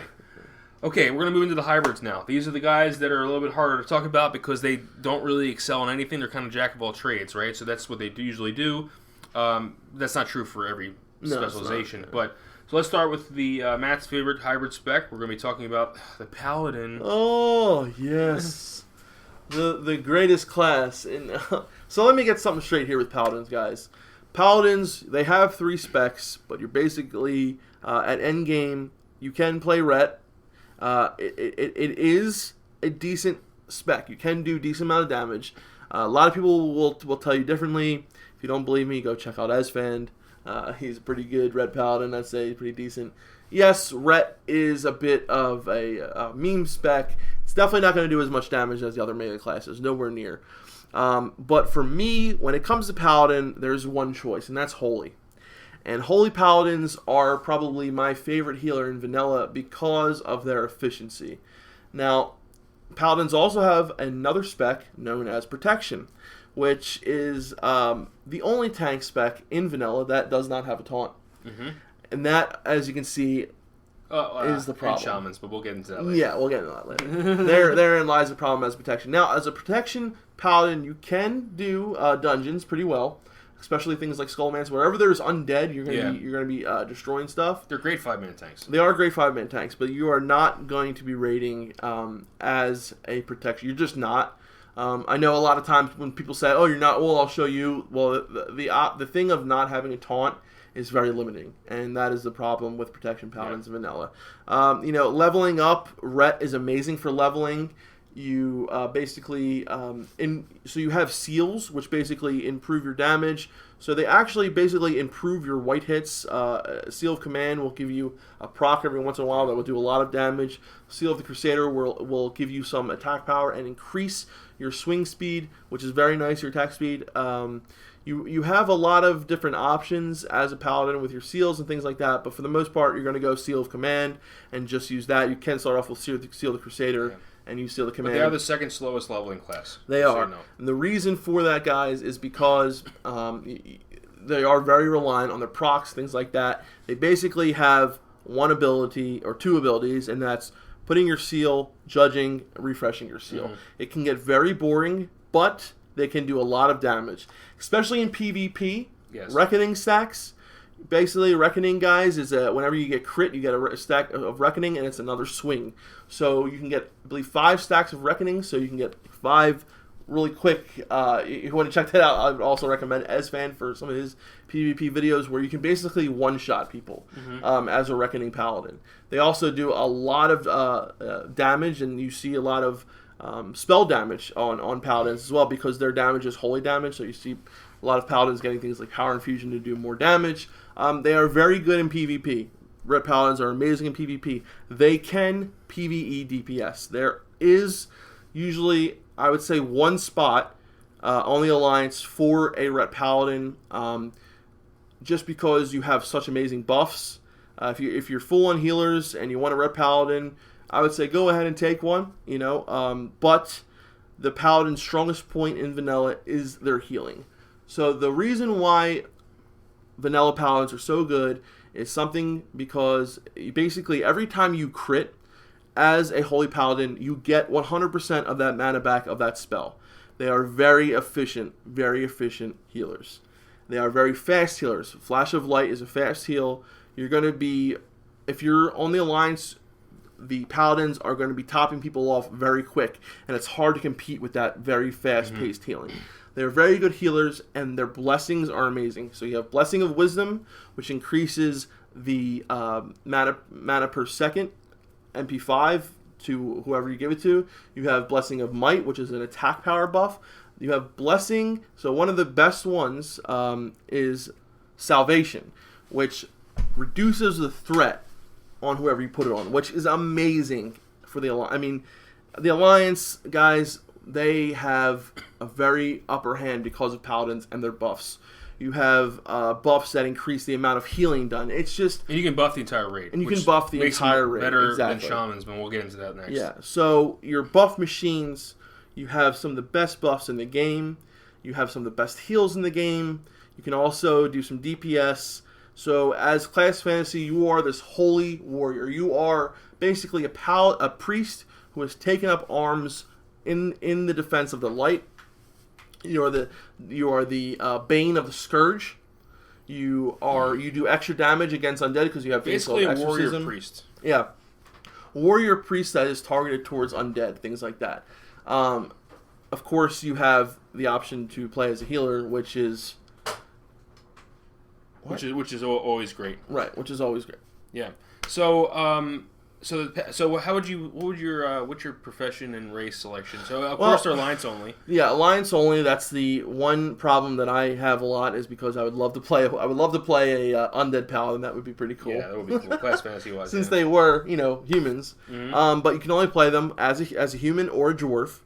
Okay, we're going to move into the hybrids now. These are the guys that are a little bit harder to talk about because they don't really excel in anything. They're kind of jack of all trades, right? So that's what they usually do. That's not true for every specialization, but... So let's start with the Matt's favorite hybrid spec. We're going to be talking about the Paladin. Oh, yes. the greatest class. So let me get something straight here with Paladins, guys. Paladins, they have 3 specs, but you're basically, at endgame, you can play Ret. It is a decent spec. You can do a decent amount of damage. A lot of people will tell you differently. If you don't believe me, go check out Esfand. He's a pretty good Red Paladin. I'd say pretty decent. Yes, Ret is a bit of a meme spec. It's definitely not going to do as much damage as the other melee classes. Nowhere near. But for me, when it comes to Paladin, there's one choice, and that's Holy. And Holy Paladins are probably my favorite healer in vanilla because of their efficiency. Now, Paladins also have another spec known as Protection, which is the only tank spec in vanilla that does not have a taunt. And that, as you can see, is the problem. And Shamans, but we'll get into that later. Yeah, we'll get into that later. Therein lies the problem as Protection. Now, as a Protection Paladin, you can do dungeons pretty well, especially things like Skullmancer. Wherever there's undead, you're gonna be destroying stuff. They're great 5-man tanks. They are great 5-man tanks, but you are not going to be raiding as a Protection. You're just not. I know a lot of times when people say, "Oh, you're not," well, I'll show you. Well, the thing of not having a taunt is very limiting, and that is the problem with Protection Paladins in vanilla. Leveling up, Ret is amazing for leveling. You basically so you have seals, which basically improve your damage. So they actually basically improve your white hits. Seal of Command will give you a proc every once in a while that will do a lot of damage. Seal of the Crusader will give you some attack power and increase your swing speed, which is very nice, your attack speed. You have a lot of different options as a Paladin with your seals and things like that, but for the most part, you're going to go Seal of Command and just use that. You can start off with Seal of the Crusader and you Seal the Command. But they are the second slowest leveling class. They are. And the reason for that, guys, is because they are very reliant on their procs, things like that. They basically have one ability or 2 abilities, and that's putting your seal, judging, refreshing your seal. It can get very boring, but they can do a lot of damage, especially in PvP. Yes. Reckoning stacks. Basically, Reckoning, guys, is whenever you get crit, you get a stack of Reckoning, and it's another swing. So you can get, I believe, 5 stacks of Reckoning, so you can get 5 really quick. If you want to check that out, I would also recommend Esfand for some of his PvP videos where you can basically one-shot people as a Reckoning Paladin. They also do a lot of damage, and you see a lot of spell damage on Paladins as well because their damage is holy damage, so you see a lot of Paladins getting things like Power Infusion to do more damage. They are very good in PvP. Red Paladins are amazing in PvP. They can PvE DPS. There is usually, I would say, one spot on the Alliance for a Red Paladin just because you have such amazing buffs. If you're full on healers and you want a red paladin, I would say go ahead and take one. But the paladin's strongest point in vanilla is their healing. So the reason why vanilla paladins are so good is something because basically every time you crit as a holy paladin, you get 100% of that mana back of that spell. They are very efficient healers. They are very fast healers. Flash of Light is a fast heal. You're going to be, if you're on the Alliance, the Paladins are going to be topping people off very quick, and it's hard to compete with that very fast-paced healing. They're very good healers, and their blessings are amazing. So you have Blessing of Wisdom, which increases the mana per second, MP5, to whoever you give it to. You have Blessing of Might, which is an attack power buff. You have Blessing, so one of the best ones is Salvation, which reduces the threat on whoever you put it on, which is amazing for the Alliance. I mean, the Alliance, guys, they have a very upper hand because of Paladins and their buffs. You have buffs that increase the amount of healing done. It's just... And you can buff the entire raid. And you can buff the entire raid. Better than Shamans, but we'll get into that next. Yeah, so your buff machines, you have some of the best buffs in the game. You have some of the best heals in the game. You can also do some DPS. So as Class Fantasy, you are this holy warrior. You are basically a priest who has taken up arms in the defense of the light. You are the bane of the scourge. You do extra damage against undead because you have basically a warrior priest. Yeah, warrior priest that is targeted towards undead, things like that. Of course, you have the option to play as a healer, which is always great. Right, which is always great. Yeah. So what's your profession and race selection? So of course they're Alliance only. Yeah, Alliance only. That's the one problem that I have a lot is because I would love to play a undead paladin. That would be pretty cool. Yeah, that would be cool. Class Fantasy wise. Since they were humans, but you can only play them as a human or a dwarf.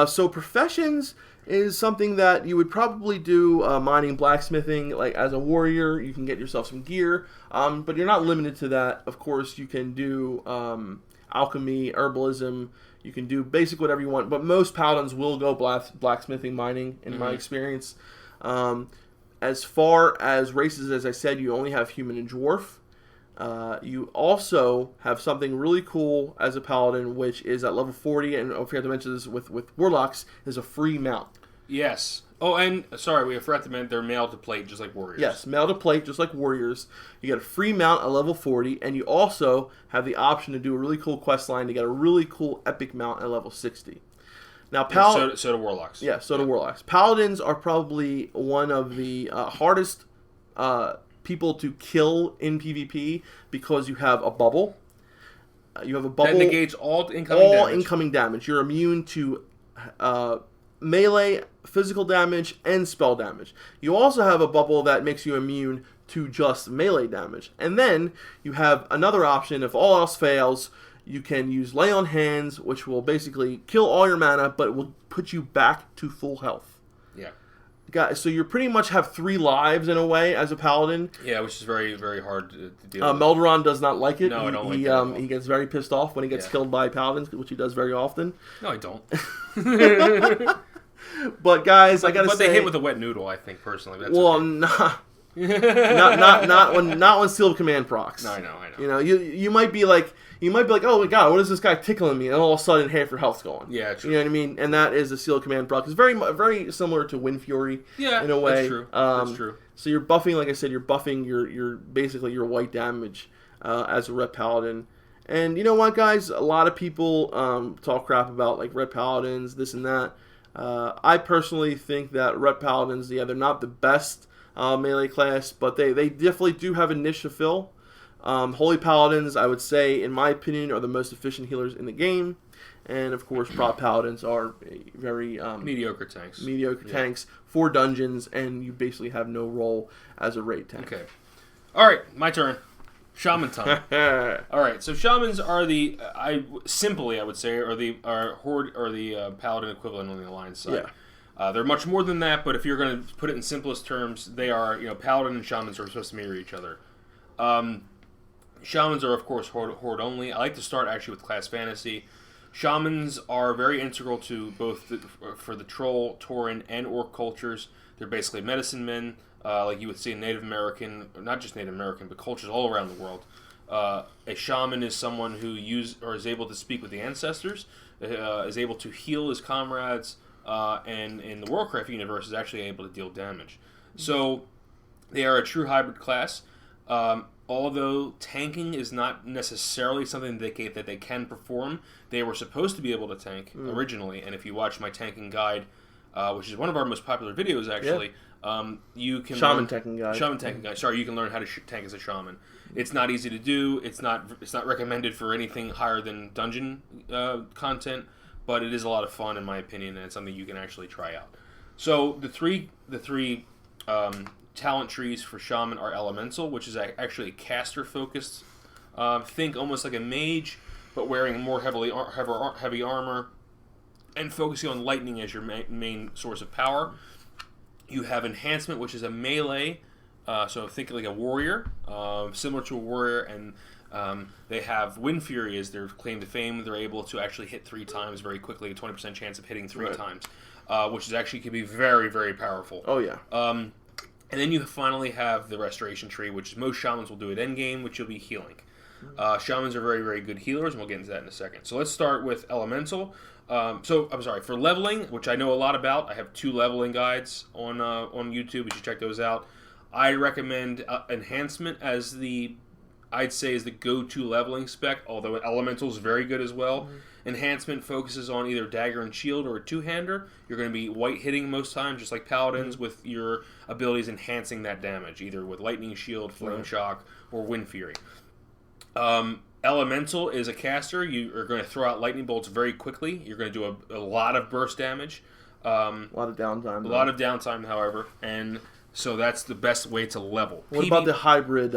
So professions is something that you would probably do mining, blacksmithing. Like as a warrior, you can get yourself some gear, but you're not limited to that. Of course, you can do alchemy, herbalism. You can do basic whatever you want, but most paladins will go blacksmithing, mining, in my experience. As far as races, as I said, you only have human and dwarf. You also have something really cool as a paladin, which is at level 40, and I forgot to mention this with warlocks, is a free mount. Yes. Oh, and sorry, we forgot to mention they're mail to plate, just like warriors. Yes, mail to plate, just like warriors. You get a free mount at level 40, and you also have the option to do a really cool quest line to get a really cool epic mount at level 60. Now, so do warlocks. Yeah, so do warlocks. Paladins are probably one of the hardest people to kill in PvP because you have a bubble. You have a bubble that negates all incoming damage. You're immune to melee, physical damage, and spell damage. You also have a bubble that makes you immune to just melee damage. And then you have another option. If all else fails, you can use Lay on Hands, which will basically kill all your mana, but it will put you back to full health. Yeah. Guys, so you pretty much have 3 lives in a way as a paladin. Yeah, which is very, very hard to deal with. Melderon does not like it. No, I don't like it. He gets very pissed off when he gets killed by paladins, which he does very often. No, I don't. But guys, I gotta say, they hit with a wet noodle. I think personally. That's not when Seal of Command procs. No, I know. You might be like, oh my god, what is this guy tickling me? And all of a sudden, half your health's gone. Yeah, true. You know what I mean? And that is a Seal of Command proc. It's very, very similar to Wind Fury. Yeah, in a way. That's true. That's true. So you're buffing, like I said, you're buffing your basically your white damage as a Red Paladin. And you know what, guys? A lot of people talk crap about like Red Paladins, this and that. I personally think that Red Paladins, they're not the best melee class, but they definitely do have a niche to fill. Holy Paladins, I would say, in my opinion, are the most efficient healers in the game. And, of course, Prot Paladins are very... mediocre tanks. Tanks for dungeons, and you basically have no role as a raid tank. Okay. All right, my turn. Shaman time. All right, so Shamans are I would say, are the Horde or the Paladin equivalent on the Alliance side. They're much more than that, but if you're going to put it in simplest terms, they are, Paladin and Shamans are supposed to mirror each other. Shamans are, of course, horde only. I like to start actually with class fantasy. Shamans are very integral to both for the Troll, Tauren, and Orc cultures. They're basically medicine men, like you would see in Native American, not just Native American, but cultures all around the world. A shaman is someone who is able to speak with the ancestors, is able to heal his comrades, and in the Warcraft universe is actually able to deal damage. So they are a true hybrid class. Although tanking is not necessarily something that they can perform, they were supposed to be able to tank originally. And if you watch my tanking guide, which is one of our most popular videos, actually, you can tanking guide. Shaman tanking guide. Sorry, you can learn how to tank as a shaman. It's not easy to do. It's not recommended for anything higher than dungeon content, but it is a lot of fun in my opinion, and it's something you can actually try out. So the three talent trees for Shaman are Elemental, which is actually caster-focused. Think almost like a mage, but wearing more heavy armor, and focusing on lightning as your main source of power. You have Enhancement, which is a melee, so think like a warrior, similar to a warrior, and they have Wind Fury as their claim to fame. They're able to actually hit 3 times very quickly, a 20% chance of hitting 3 times, which is actually can be very, very powerful. Oh, yeah. And then you finally have the Restoration Tree, which most Shamans will do at endgame, which you'll be healing. Shamans are very, very good healers, and we'll get into that in a second. So let's start with Elemental. For leveling, which I know a lot about, I have 2 leveling guides on YouTube. You should check those out. I recommend Enhancement as I'd say is the go-to leveling spec, although Elemental is very good as well. Enhancement focuses on either dagger and shield or a 2-hander. You're going to be white hitting most times, just like Paladins, with your abilities enhancing that damage, either with Lightning Shield, Flame Shock, or Wind Fury. Elemental is a caster. You are going to throw out lightning bolts very quickly. You're going to do a lot of burst damage. A lot of downtime. A lot of downtime, however, and so that's the best way to level. What about the hybrid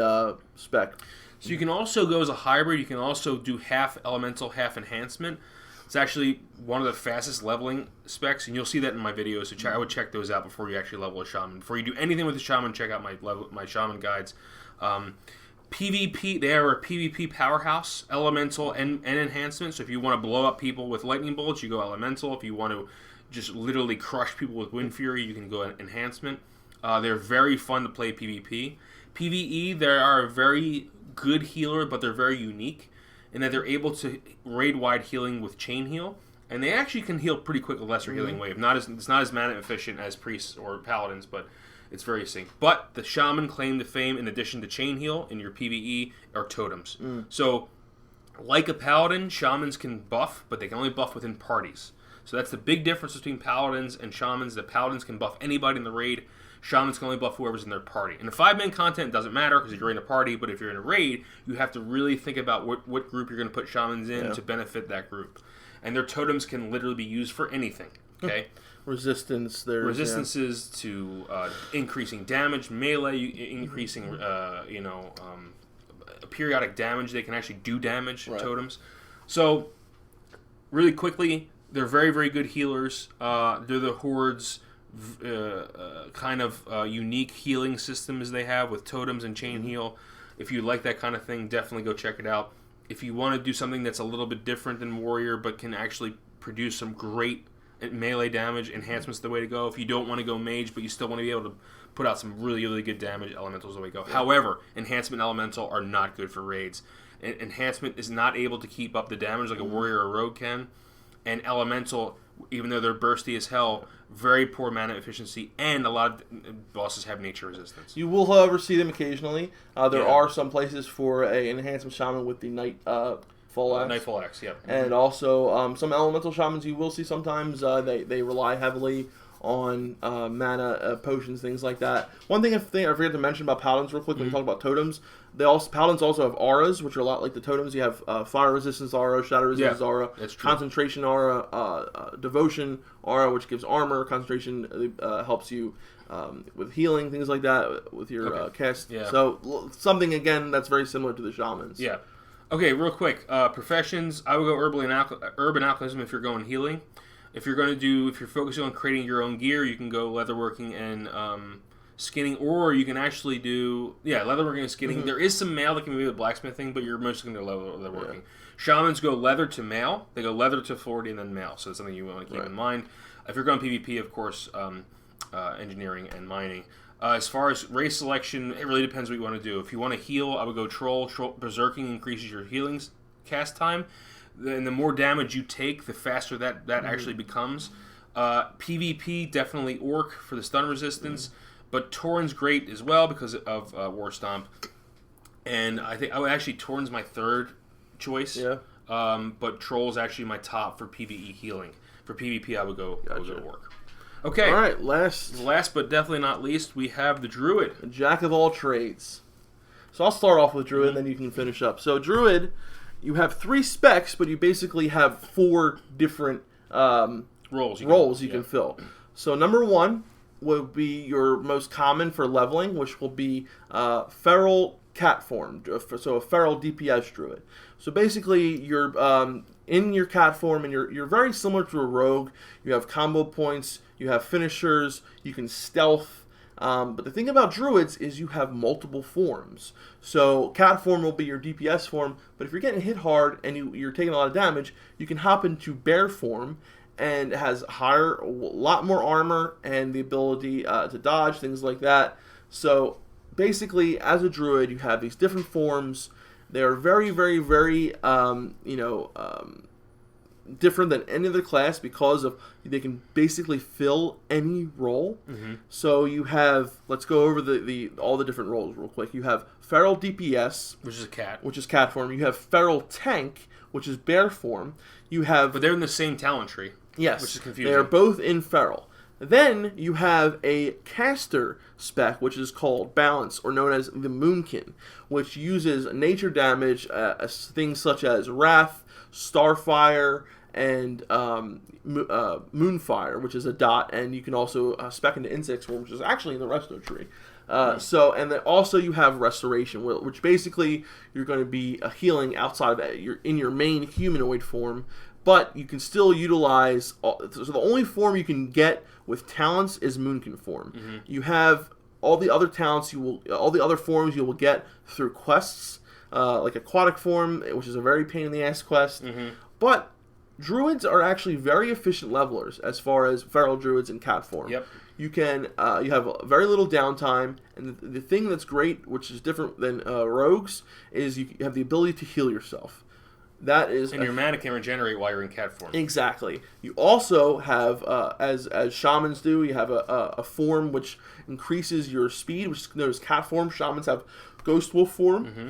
spec? So you can also go as a hybrid. You can also do half Elemental, half Enhancement. It's actually one of the fastest leveling specs, and you'll see that in my videos. So I would check those out before you actually level a Shaman. Before you do anything with a Shaman, check out my Shaman guides. PvP, they are a PvP powerhouse, Elemental and Enhancement. So if you want to blow up people with lightning bolts, you go Elemental. If you want to just literally crush people with Wind Fury, you can go Enhancement. They're very fun to play PvP. PvE, they are a very good healer, but they're very unique in that they're able to raid-wide healing with Chain Heal, and they actually can heal pretty quick with Lesser Healing Wave. It's not as mana efficient as Priests or Paladins, but it's very synced. But the Shaman claim to fame, in addition to Chain Heal in your PvE, are Totems. So, like a Paladin, Shamans can buff, but they can only buff within parties. So that's the big difference between Paladins and Shamans. The Paladins can buff anybody in the raid. Shamans can only buff whoever's in their party. In the 5-man content, it doesn't matter because you're in a party, but if you're in a raid, you have to really think about what group you're going to put Shamans in to benefit that group. And their totems can literally be used for anything, okay? Resistances to increasing damage, melee, increasing, periodic damage. They can actually do damage, totems. So, really quickly, they're very, very good healers. They're the Horde's unique healing systems they have with totems and chain heal. If you like that kind of thing, definitely go check it out. If you want to do something that's a little bit different than Warrior but can actually produce some great melee damage, Enhancement's the way to go. If you don't want to go Mage but you still want to be able to put out some really, really good damage, Elemental's the way to go. However, Enhancement and Elemental are not good for raids. Enhancement is not able to keep up the damage like a Warrior or Rogue can, and Elemental, even though they're bursty as hell, very poor mana efficiency, and a lot of bosses have nature resistance. You will, however, see them occasionally. There are some places for an Enhancement Shaman with the Nightfall Axe. Nightfall Axe, yeah. And also some Elemental Shamans you will see sometimes. They rely heavily on mana potions, things like that. One thing I forgot to mention about Paladins real quick when we talk about totems, Paladins also have auras, which are a lot like the totems. You have fire resistance aura, shadow resistance aura, concentration aura, devotion aura, which gives armor. Concentration helps you with healing, things like that, with your cast. Yeah. So something, again, that's very similar to the Shamans. Yeah. Okay, real quick. Professions, I would go Urban Alchemism if you're going healing. If you're focusing on creating your own gear, you can go leatherworking and skinning, or you can actually do leatherworking and skinning. Mm-hmm. There is some mail that can be with blacksmithing, but you're mostly going to do leatherworking. Yeah. Shamans go leather to mail. They go leather to 40 and then mail. So it's something you want to keep in mind. If you're going PvP, of course, engineering and mining. As far as race selection, it really depends what you want to do. If you want to heal, I would go troll. Berserking increases your healing cast time. And the more damage you take, the faster that actually becomes. PvP, definitely Orc for the stun resistance. But Tauren's great as well because of War Stomp. And I think Tauren's my third choice. Yeah. But Troll's actually my top for PvE healing. For PvP, I would go Orc. Okay. All right, last but definitely not least, we have the Druid. A jack of all trades. So I'll start off with Druid, and then you can finish up. So Druid, you have 3 specs, but you basically have 4 different roles you can fill. So number 1 will be your most common for leveling, which will be Feral Cat form. So a Feral DPS Druid. So basically, you're in your cat form, and you're very similar to a rogue. You have combo points, you have finishers, you can stealth. But the thing about druids is you have multiple forms. So cat form will be your DPS form, but if you're getting hit hard and you're taking a lot of damage, you can hop into bear form, and it has a lot more armor and the ability to dodge, things like that. So basically, as a druid, you have these different forms. They are very, very, very, different than any other class because of they can basically fill any role. Mm-hmm. So you have, let's go over all the different roles real quick. You have Feral DPS, which is cat form. You have Feral Tank, which is bear form. But they're in the same talent tree. Yes, which is confusing. They are both in Feral. Then you have a caster spec, which is called Balance, or known as the Moonkin, which uses nature damage, things such as Wrath, Starfire, and Moonfire, which is a dot, and you can also spec into Insect Swarm, which is actually in the Resto tree. And then also you have Restoration, which basically you're going to be healing outside of it. You're in your main humanoid form, but you can still utilize. So the only form you can get with talents is Moonkin form. Mm-hmm. You have all the other talents. All the other forms you will get through quests, like Aquatic form, which is a very pain in the ass quest. Mm-hmm. But druids are actually very efficient levelers as far as feral druids in cat form. Yep. You have very little downtime, and the thing that's great, which is different than rogues, is you have the ability to heal yourself. And your mana can regenerate while you're in cat form. Exactly. You also have, as shamans do, you have a form which increases your speed, which is known as cat form. Shamans have ghost wolf form. Mm-hmm.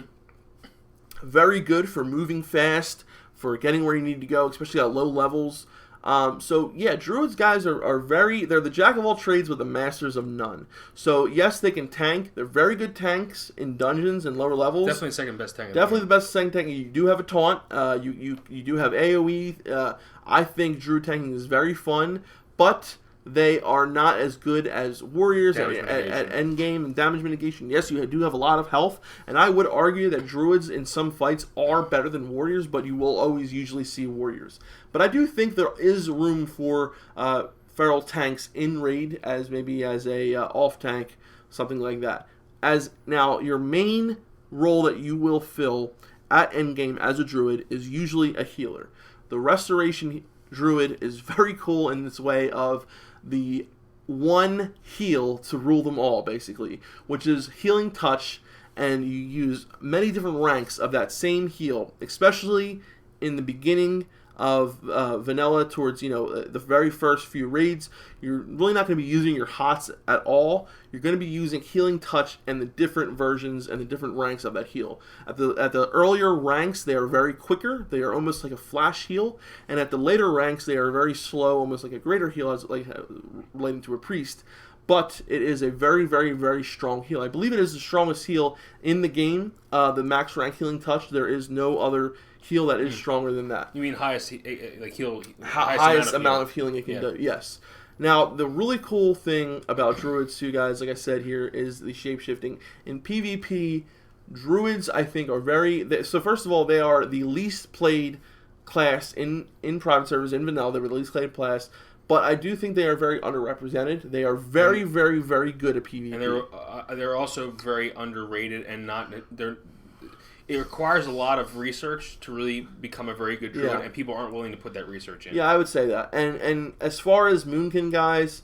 Very good for moving fast, for getting where you need to go, especially at low levels. Druids guys they're the jack of all trades with the masters of none. So yes, they can tank. They're very good tanks in dungeons and lower levels. Definitely the second best tank. Definitely the best second tank. You do have a taunt. You do have AoE. I think druid tanking is very fun, but they are not as good as warriors at endgame and damage mitigation. Yes, you do have a lot of health, and I would argue that druids in some fights are better than warriors, but you will always usually see warriors. But I do think there is room for feral tanks in raid as a off tank, something like that. As now, your main role that you will fill at endgame as a druid is usually a healer. The restoration druid is very cool in this way of the one heal to rule them all, basically, which is Healing Touch, and you use many different ranks of that same heal, especially in the beginning of vanilla towards the very first few raids. You're really not going to be using your hots at all. You're going to be using Healing Touch and the different versions and the different ranks of that heal. At the earlier ranks, they are very quicker. They are almost like a flash heal, and at the later ranks, they are very slow, almost like a greater heal, as relating to a priest. But it is a very, very, very strong heal. I believe it is the strongest heal in the game. The max rank Healing Touch. There is no other heal that is stronger than that. You mean highest heal? Highest amount of healing it can do. Yes. Now, the really cool thing about druids too, guys, like I said here, is the shapeshifting. In PvP, druids, I think, are so first of all, they are the least played class in private servers in vanilla. They were the least played class. But I do think they are very underrepresented. They are very, very, very good at PvP. And they're also very underrated and not they're. It requires a lot of research to really become a very good druid, and people aren't willing to put that research in. Yeah, I would say that. And as far as Moonkin guys,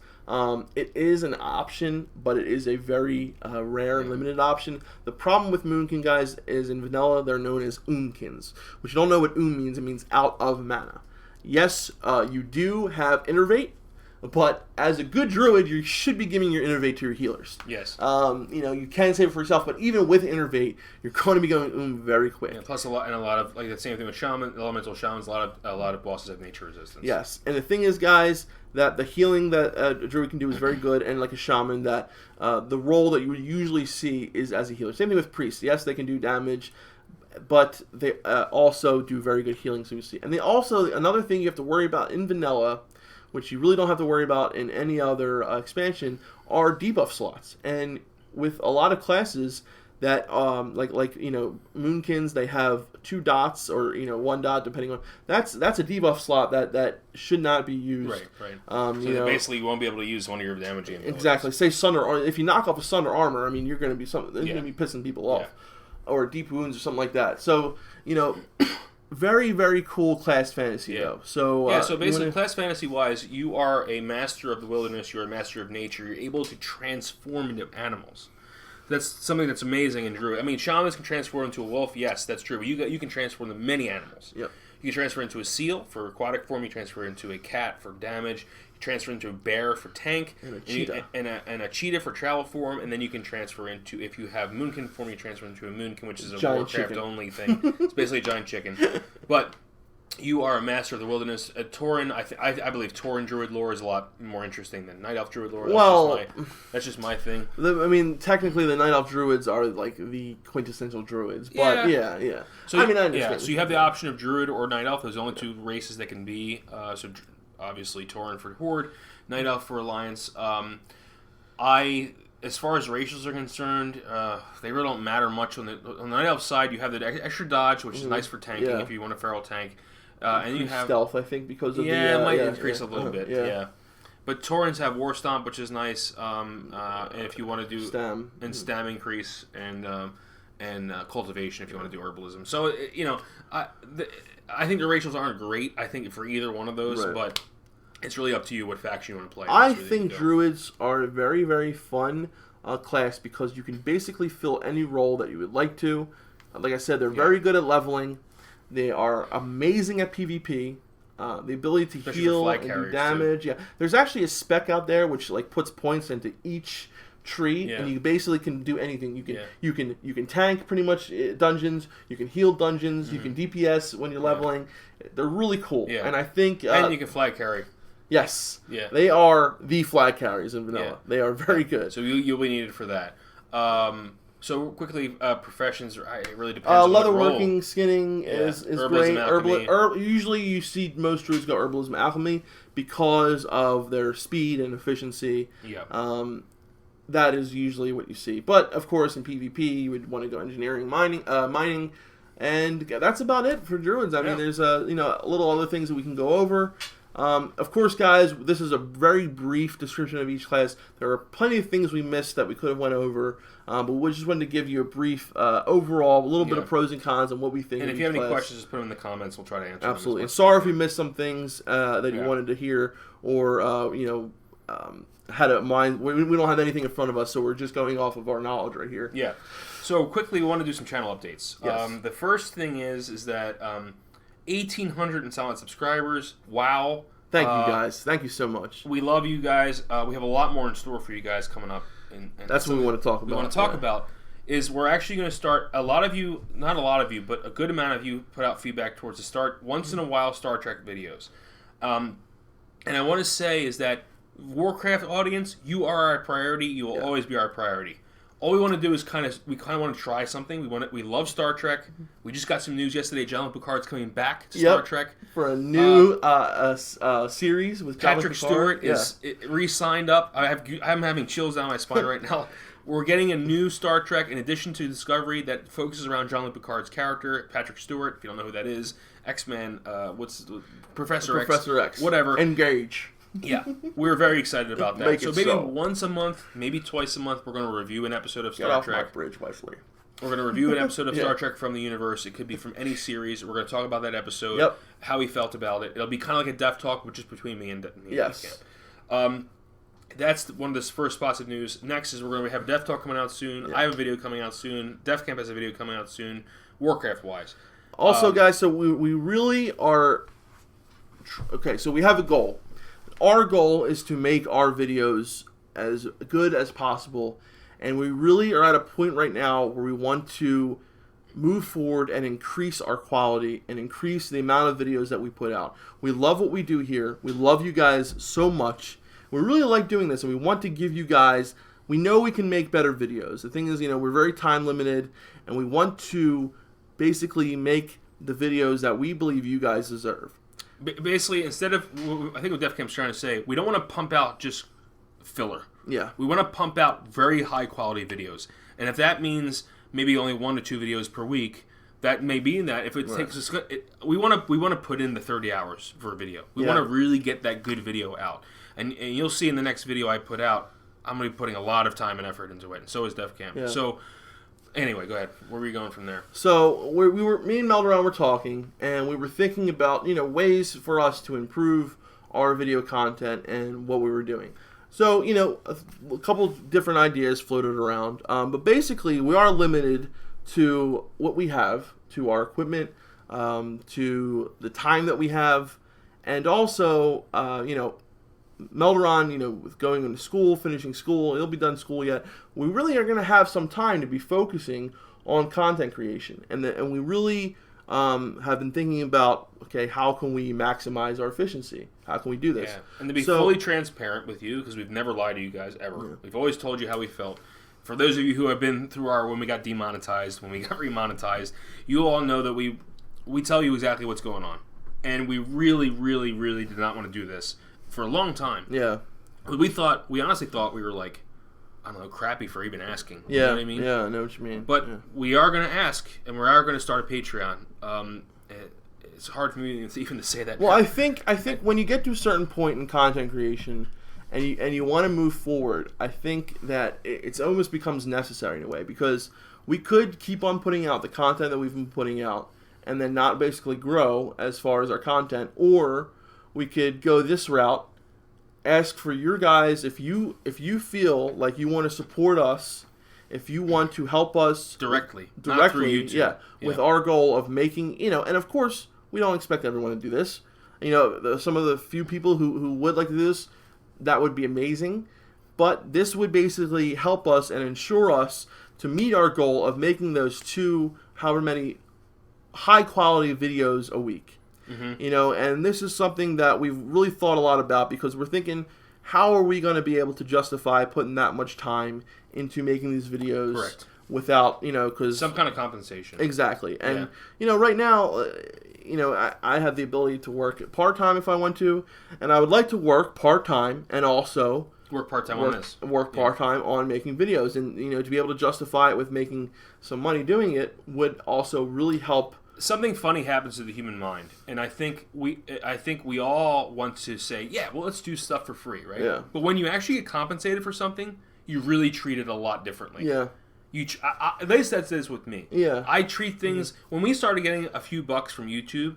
it is an option, but it is a very rare and limited option. The problem with Moonkin guys is in vanilla they're known as Umkins, which you don't know what means. It means out of mana. Yes, you do have Innervate, but as a good druid, you should be giving your Innervate to your healers. Yes. You can save it for yourself, but even with Innervate, you're going to be going very quick. Yeah, plus a lot of like the same thing with Shaman, elemental shamans. A lot of bosses have nature resistance. Yes, and the thing is, guys, that the healing that a druid can do is very good, and like a shaman, that the role that you would usually see is as a healer. Same thing with priests. Yes, they can do damage, but they also do very good healing. So you see, and they also another thing you have to worry about in vanilla, which you really don't have to worry about in any other expansion, are debuff slots. And with a lot of classes that like Moonkins, they have 2 dots or 1 dot depending on that's a debuff slot that should not be used. Right. So basically you won't be able to use one of your damaging abilities. Exactly. Say Sunder, or if you knock off a Sunder armor, I mean you're going to be going to be pissing people off, or deep wounds or something like that. So very, very cool class fantasy, though. So so basically, class fantasy wise, you are a master of the wilderness. You're a master of nature. You're able to transform into animals. That's something that's amazing in Druid. I mean, shamans can transform into a wolf. Yes, that's true. But you can transform into many animals. Yep. You can transfer into a seal for aquatic form. You transfer into a cat for damage. You transfer into a bear for tank. And a cheetah. And a cheetah for travel form. And then you can transfer into, if you have moonkin form, you transfer into a moonkin, which is a giant Warcraft-only thing. It's basically a giant chicken. But you are a master of the wilderness. Tauren, I believe Tauren Druid lore is a lot more interesting than Night Elf Druid lore. That's just my thing. Technically, the Night Elf Druids are like the quintessential Druids. But yeah. So I understand. So you have the option of Druid or Night Elf. There's only 2 races that can be. So obviously Tauren for Horde, Night Elf for Alliance. As far as racials are concerned, they really don't matter much. On the Night Elf side, you have the extra dodge, which is nice for tanking if you want a feral tank. And you have stealth, I think, because of it might increase a little bit. Yeah. But Taurens have War Stomp, which is nice. And if you want to do Stam increase and cultivation, if you want to do herbalism. So I think the racials aren't great. I think for either one of those, but it's really up to you what faction you want to play. I think Druids are a very, very fun class because you can basically fill any role that you would like to. Like I said, they're very good at leveling. They are amazing at PvP. The ability to heal and do damage. Too. Yeah, there's actually a spec out there which like puts points into each tree, and you basically can do anything. You can tank pretty much dungeons. You can heal dungeons. You can DPS when you're leveling. They're really cool. Yeah. And I think and you can flag carry. Yes. Yeah. They are the flag carriers in vanilla. Yeah. They are very good. So you'll be needed for that. So quickly, professions. It really depends. on leatherworking, skinning is great. Usually, you see most druids go herbalism, alchemy because of their speed and efficiency. Yeah. That is usually what you see. But of course, in PvP, you would want to go engineering, mining, and that's about it for druids. I mean, there's little other things that we can go over. Of course, guys, this is a very brief description of each class. There are plenty of things we missed that we could have went over, but we just wanted to give you a brief overall, a little bit of pros and cons and what we think. And if you have any questions, just put them in the comments. We'll try to answer. Absolutely. And sorry if we missed some things that you wanted to hear, or had a mind. We don't have anything in front of us, so we're just going off of our knowledge right here. Yeah. So quickly, we want to do some channel updates. Yes. The first thing is that 1,800 and solid subscribers. Wow. Thank you, guys. Thank you so much. We love you guys. We have a lot more in store for you guys coming up. And that's what we want to talk about. We want to talk about is we're actually going to start, not a lot of you, but a good amount of you put out feedback towards the start once in a while Star Trek videos. And I want to say is that Warcraft audience, you are our priority. You will always be our priority. All we want to do is we want to try something. We love Star Trek. We just got some news yesterday. Jean-Luc Picard's coming back to Star Trek for a new series with Patrick Stewart is re-signed up. I'm having chills down my spine right now. we're getting a new Star Trek in addition to Discovery that focuses around Jean-Luc Picard's character, Patrick Stewart. If you don't know who that is, X-Men. Professor X, whatever. Engage. Yeah, we're very excited about that. So maybe so. once a month, maybe twice a month, we're going to review an episode of Star Get off Trek. my bridge, Wesley. We're going to review an episode of Star Trek from the universe. It could be from any series. We're going to talk about that episode, how we felt about it. It'll be kind of like a Def Talk, which is between me and Defcamp. That's one of the first spots of news. Next is we're going to have Def Talk coming out soon. I have a video coming out soon. Defcamp has a video coming out soon, Warcraft-wise. Also, guys, so we really are... Okay, so we have a goal. Our goal is to make our videos as good as possible, and we really are at a point right now where we want to move forward and increase our quality and increase the amount of videos that we put out. We love what we do here. We love you guys so much. We really like doing this, and we want to give you guys... We know we can make better videos. The thing is, we're very time limited, and we want to basically make the videos that we believe you guys deserve. Basically, instead of, I think what Defcamp's trying to say, we don't want to pump out just filler. Yeah. We want to pump out very high quality videos. And if that means maybe only 1 to 2 videos per week, that may be that. If it takes us, we want to put in the 30 hours for a video. We want to really get that good video out. And you'll see in the next video I put out, I'm going to be putting a lot of time and effort into it. And so is Defcamp. Yeah. So anyway, go ahead. Where were we going from there? So me and Melderon were talking, and we were thinking about ways for us to improve our video content and what we were doing. So a couple different ideas floated around, but basically we are limited to what we have, to our equipment, to the time that we have, and also Melderon, with going into school, finishing school, he'll be done school yet. We really are going to have some time to be focusing on content creation, and we really have been thinking about, okay, how can we maximize our efficiency? How can we do this? Yeah. And to be fully transparent with you, because we've never lied to you guys ever. Yeah. We've always told you how we felt. For those of you who have been through when we got demonetized, when we got remonetized, you all know that we tell you exactly what's going on, and we really, really, really did not want to do this for a long time. Yeah. We honestly thought we were like, I don't know, crappy for even asking. Yeah. You know what I mean? Yeah, I know what you mean. But we are going to ask, and we are going to start a Patreon. It's hard for me even to say that. Well, I think when you get to a certain point in content creation, and you want to move forward, I think that it almost becomes necessary in a way, because we could keep on putting out the content that we've been putting out, and then not basically grow as far as our content, or we could go this route, ask for your guys, if you feel like you want to support us, if you want to help us directly, not through YouTube. With our goal of making, and of course, we don't expect everyone to do this. Some of the few people who would like to do this, that would be amazing. But this would basically help us and ensure us to meet our goal of making those however many high quality videos a week. Mm-hmm. And this is something that we've really thought a lot about, because we're thinking, how are we going to be able to justify putting that much time into making these videos without, because some kind of compensation. Exactly. And, right now, I have the ability to work part-time if I want to, and I would like to work part-time and also work part-time on this. Work part-time on making videos, and, to be able to justify it with making some money doing it would also really help. Something funny happens to the human mind, and I think we all want to say, let's do stuff for free, right? Yeah. But when you actually get compensated for something, you really treat it a lot differently. Yeah. At least that's this with me. Yeah. I treat things, when we started getting a few bucks from YouTube,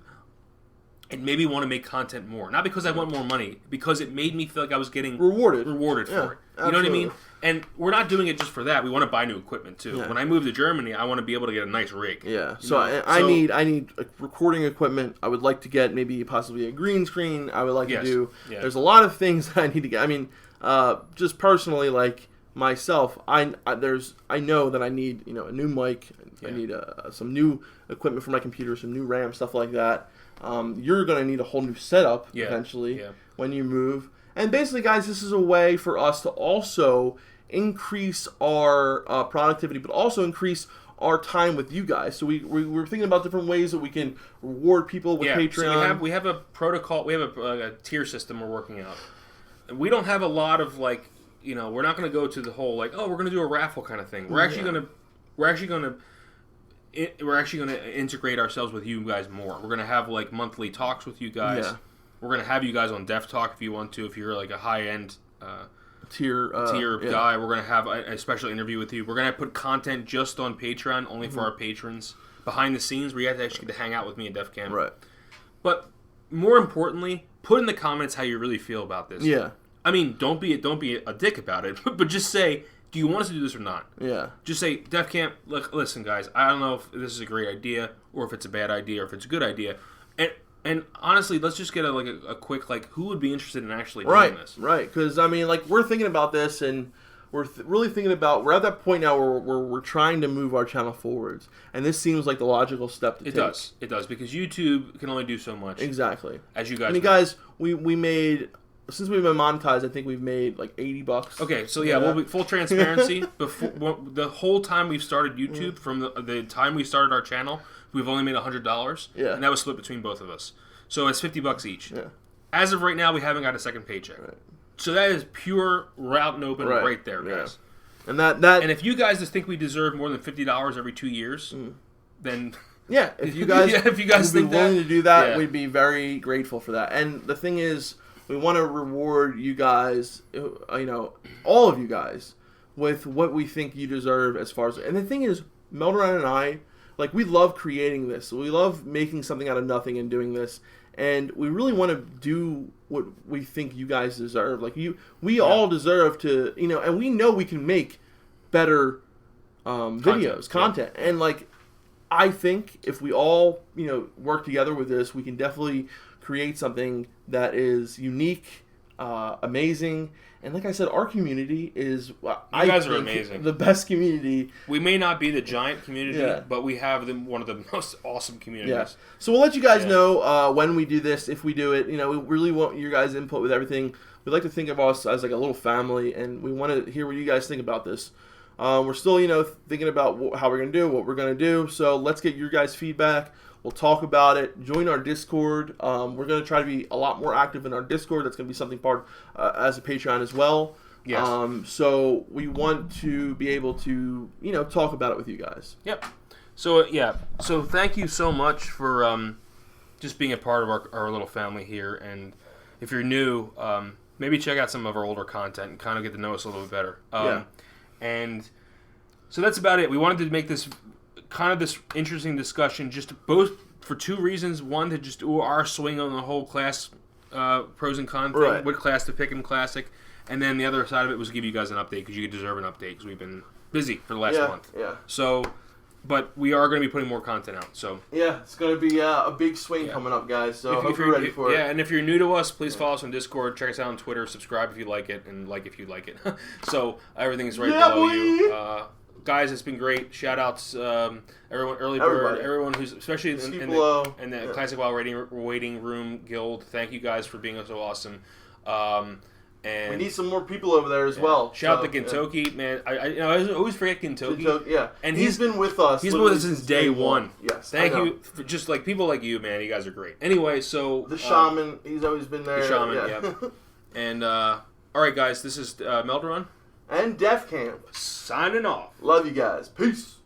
it made me want to make content more. Not because I want more money, because it made me feel like I was getting rewarded for it. You absolutely. know what I mean? And we're not doing it just for that. We want to buy new equipment too. Yeah. When I move to Germany, I want to be able to get a nice rig. Yeah. So I need recording equipment. I would like to get maybe possibly a green screen. I would like to do. Yeah. There's a lot of things that I need to get. I mean, just personally, like myself, I know that I need a new mic. I need some new equipment for my computer, some new RAM, stuff like that. You're going to need a whole new setup eventually when you move. And basically, guys, this is a way for us to also increase our productivity, but also increase our time with you guys. So we're thinking about different ways that we can reward people with Patreon. So we have a protocol. We have a tier system we're working out. We don't have a lot of we're not going to go to the whole like, oh, we're going to do a raffle kind of thing. We're actually going to integrate ourselves with you guys more. We're going to have like monthly talks with you guys. Yeah. We're going to have you guys on Def Talk if you want to. If you're like a high end tier guy, we're going to have a special interview with you. We're going to put content just on Patreon, only for our patrons, behind the scenes, where you have to actually get to hang out with me at Defcamp. Right. But more importantly, put in the comments how you really feel about this. Yeah. I mean, don't be a dick about it, but just say, do you want us to do this or not? Yeah. Just say, Defcamp, look, listen, guys, I don't know if this is a great idea, or if it's a bad idea, or if it's a good idea. And honestly, let's just get a quick, like, who would be interested in actually doing this? Right, because, I mean, like, we're thinking about this, and we're really thinking about, we're at that point now where we're trying to move our channel forwards, and this seems like the logical step to take. It does, because YouTube can only do so much. Exactly. As you guys I mean, guys, we made... Since we've been monetized, I think we've made like $80. Okay, so yeah, we'll be full transparency. The whole time we've started YouTube, from the time we started our channel, we've only made $100. Yeah, and that was split between both of us. So it's $50 each. Yeah. As of right now, we haven't got a second paycheck. Right. So that is pure route and open right there, guys. Yeah. And if you guys just think we deserve more than $50 every 2 years, then yeah, if you guys think be willing to do that, we'd be very grateful for that. And the thing is, we want to reward you guys, all of you guys, with what we think you deserve as far as... And the thing is, Melderon and I, like, we love creating this. We love making something out of nothing and doing this. And we really want to do what we think you guys deserve. Like, we all deserve to, and we know we can make better content. And, like, I think if we all, work together with this, we can definitely create something that is unique, amazing, and like I said, our community is... You guys are amazing. The best community. We may not be the giant community, but we have one of the most awesome communities. Yeah. So we'll let you guys know when we do this, if we do it. We really want your guys' input with everything. We like to think of us as like a little family, and we want to hear what you guys think about this. We're still, thinking about how we're going to do, what we're going to do. So let's get your guys' feedback. We'll talk about it. Join our Discord. We're going to try to be a lot more active in our Discord. That's going to be something part as a Patreon as well. Yes. So we want to be able to, talk about it with you guys. Yep. So, So thank you so much for just being a part of our little family here. And if you're new, maybe check out some of our older content and kind of get to know us a little bit better. And so that's about it. We wanted to make this kind of this interesting discussion, just both for two reasons. One, to just do our swing on the whole class pros and cons thing, what class to pick in Classic, and then the other side of it was to give you guys an update, because you deserve an update, because we've been busy for the last month. Yeah. So, but we are going to be putting more content out. So yeah, it's going to be a big swing coming up, guys. So I hope you're ready for it. Yeah, and if you're new to us, please follow us on Discord, check us out on Twitter, subscribe if you like it, and like if you like it. So everything is right below you. Guys, it's been great. Shout outs, everyone, Early Bird, everyone who's, especially in the Classic WoW waiting room guild. Thank you guys for being so awesome. And we need some more people over there as well. Shout out to Gintoki, man. I always forget Gintoki. And he's been with us. He's been with us since day one. Yes. Thank you. For just like people like you, man. You guys are great. Anyway, so the Shaman, he's always been there. The Shaman, yeah. And all right, guys, this is Melderon and Defcamp signing off. Love you guys. Peace.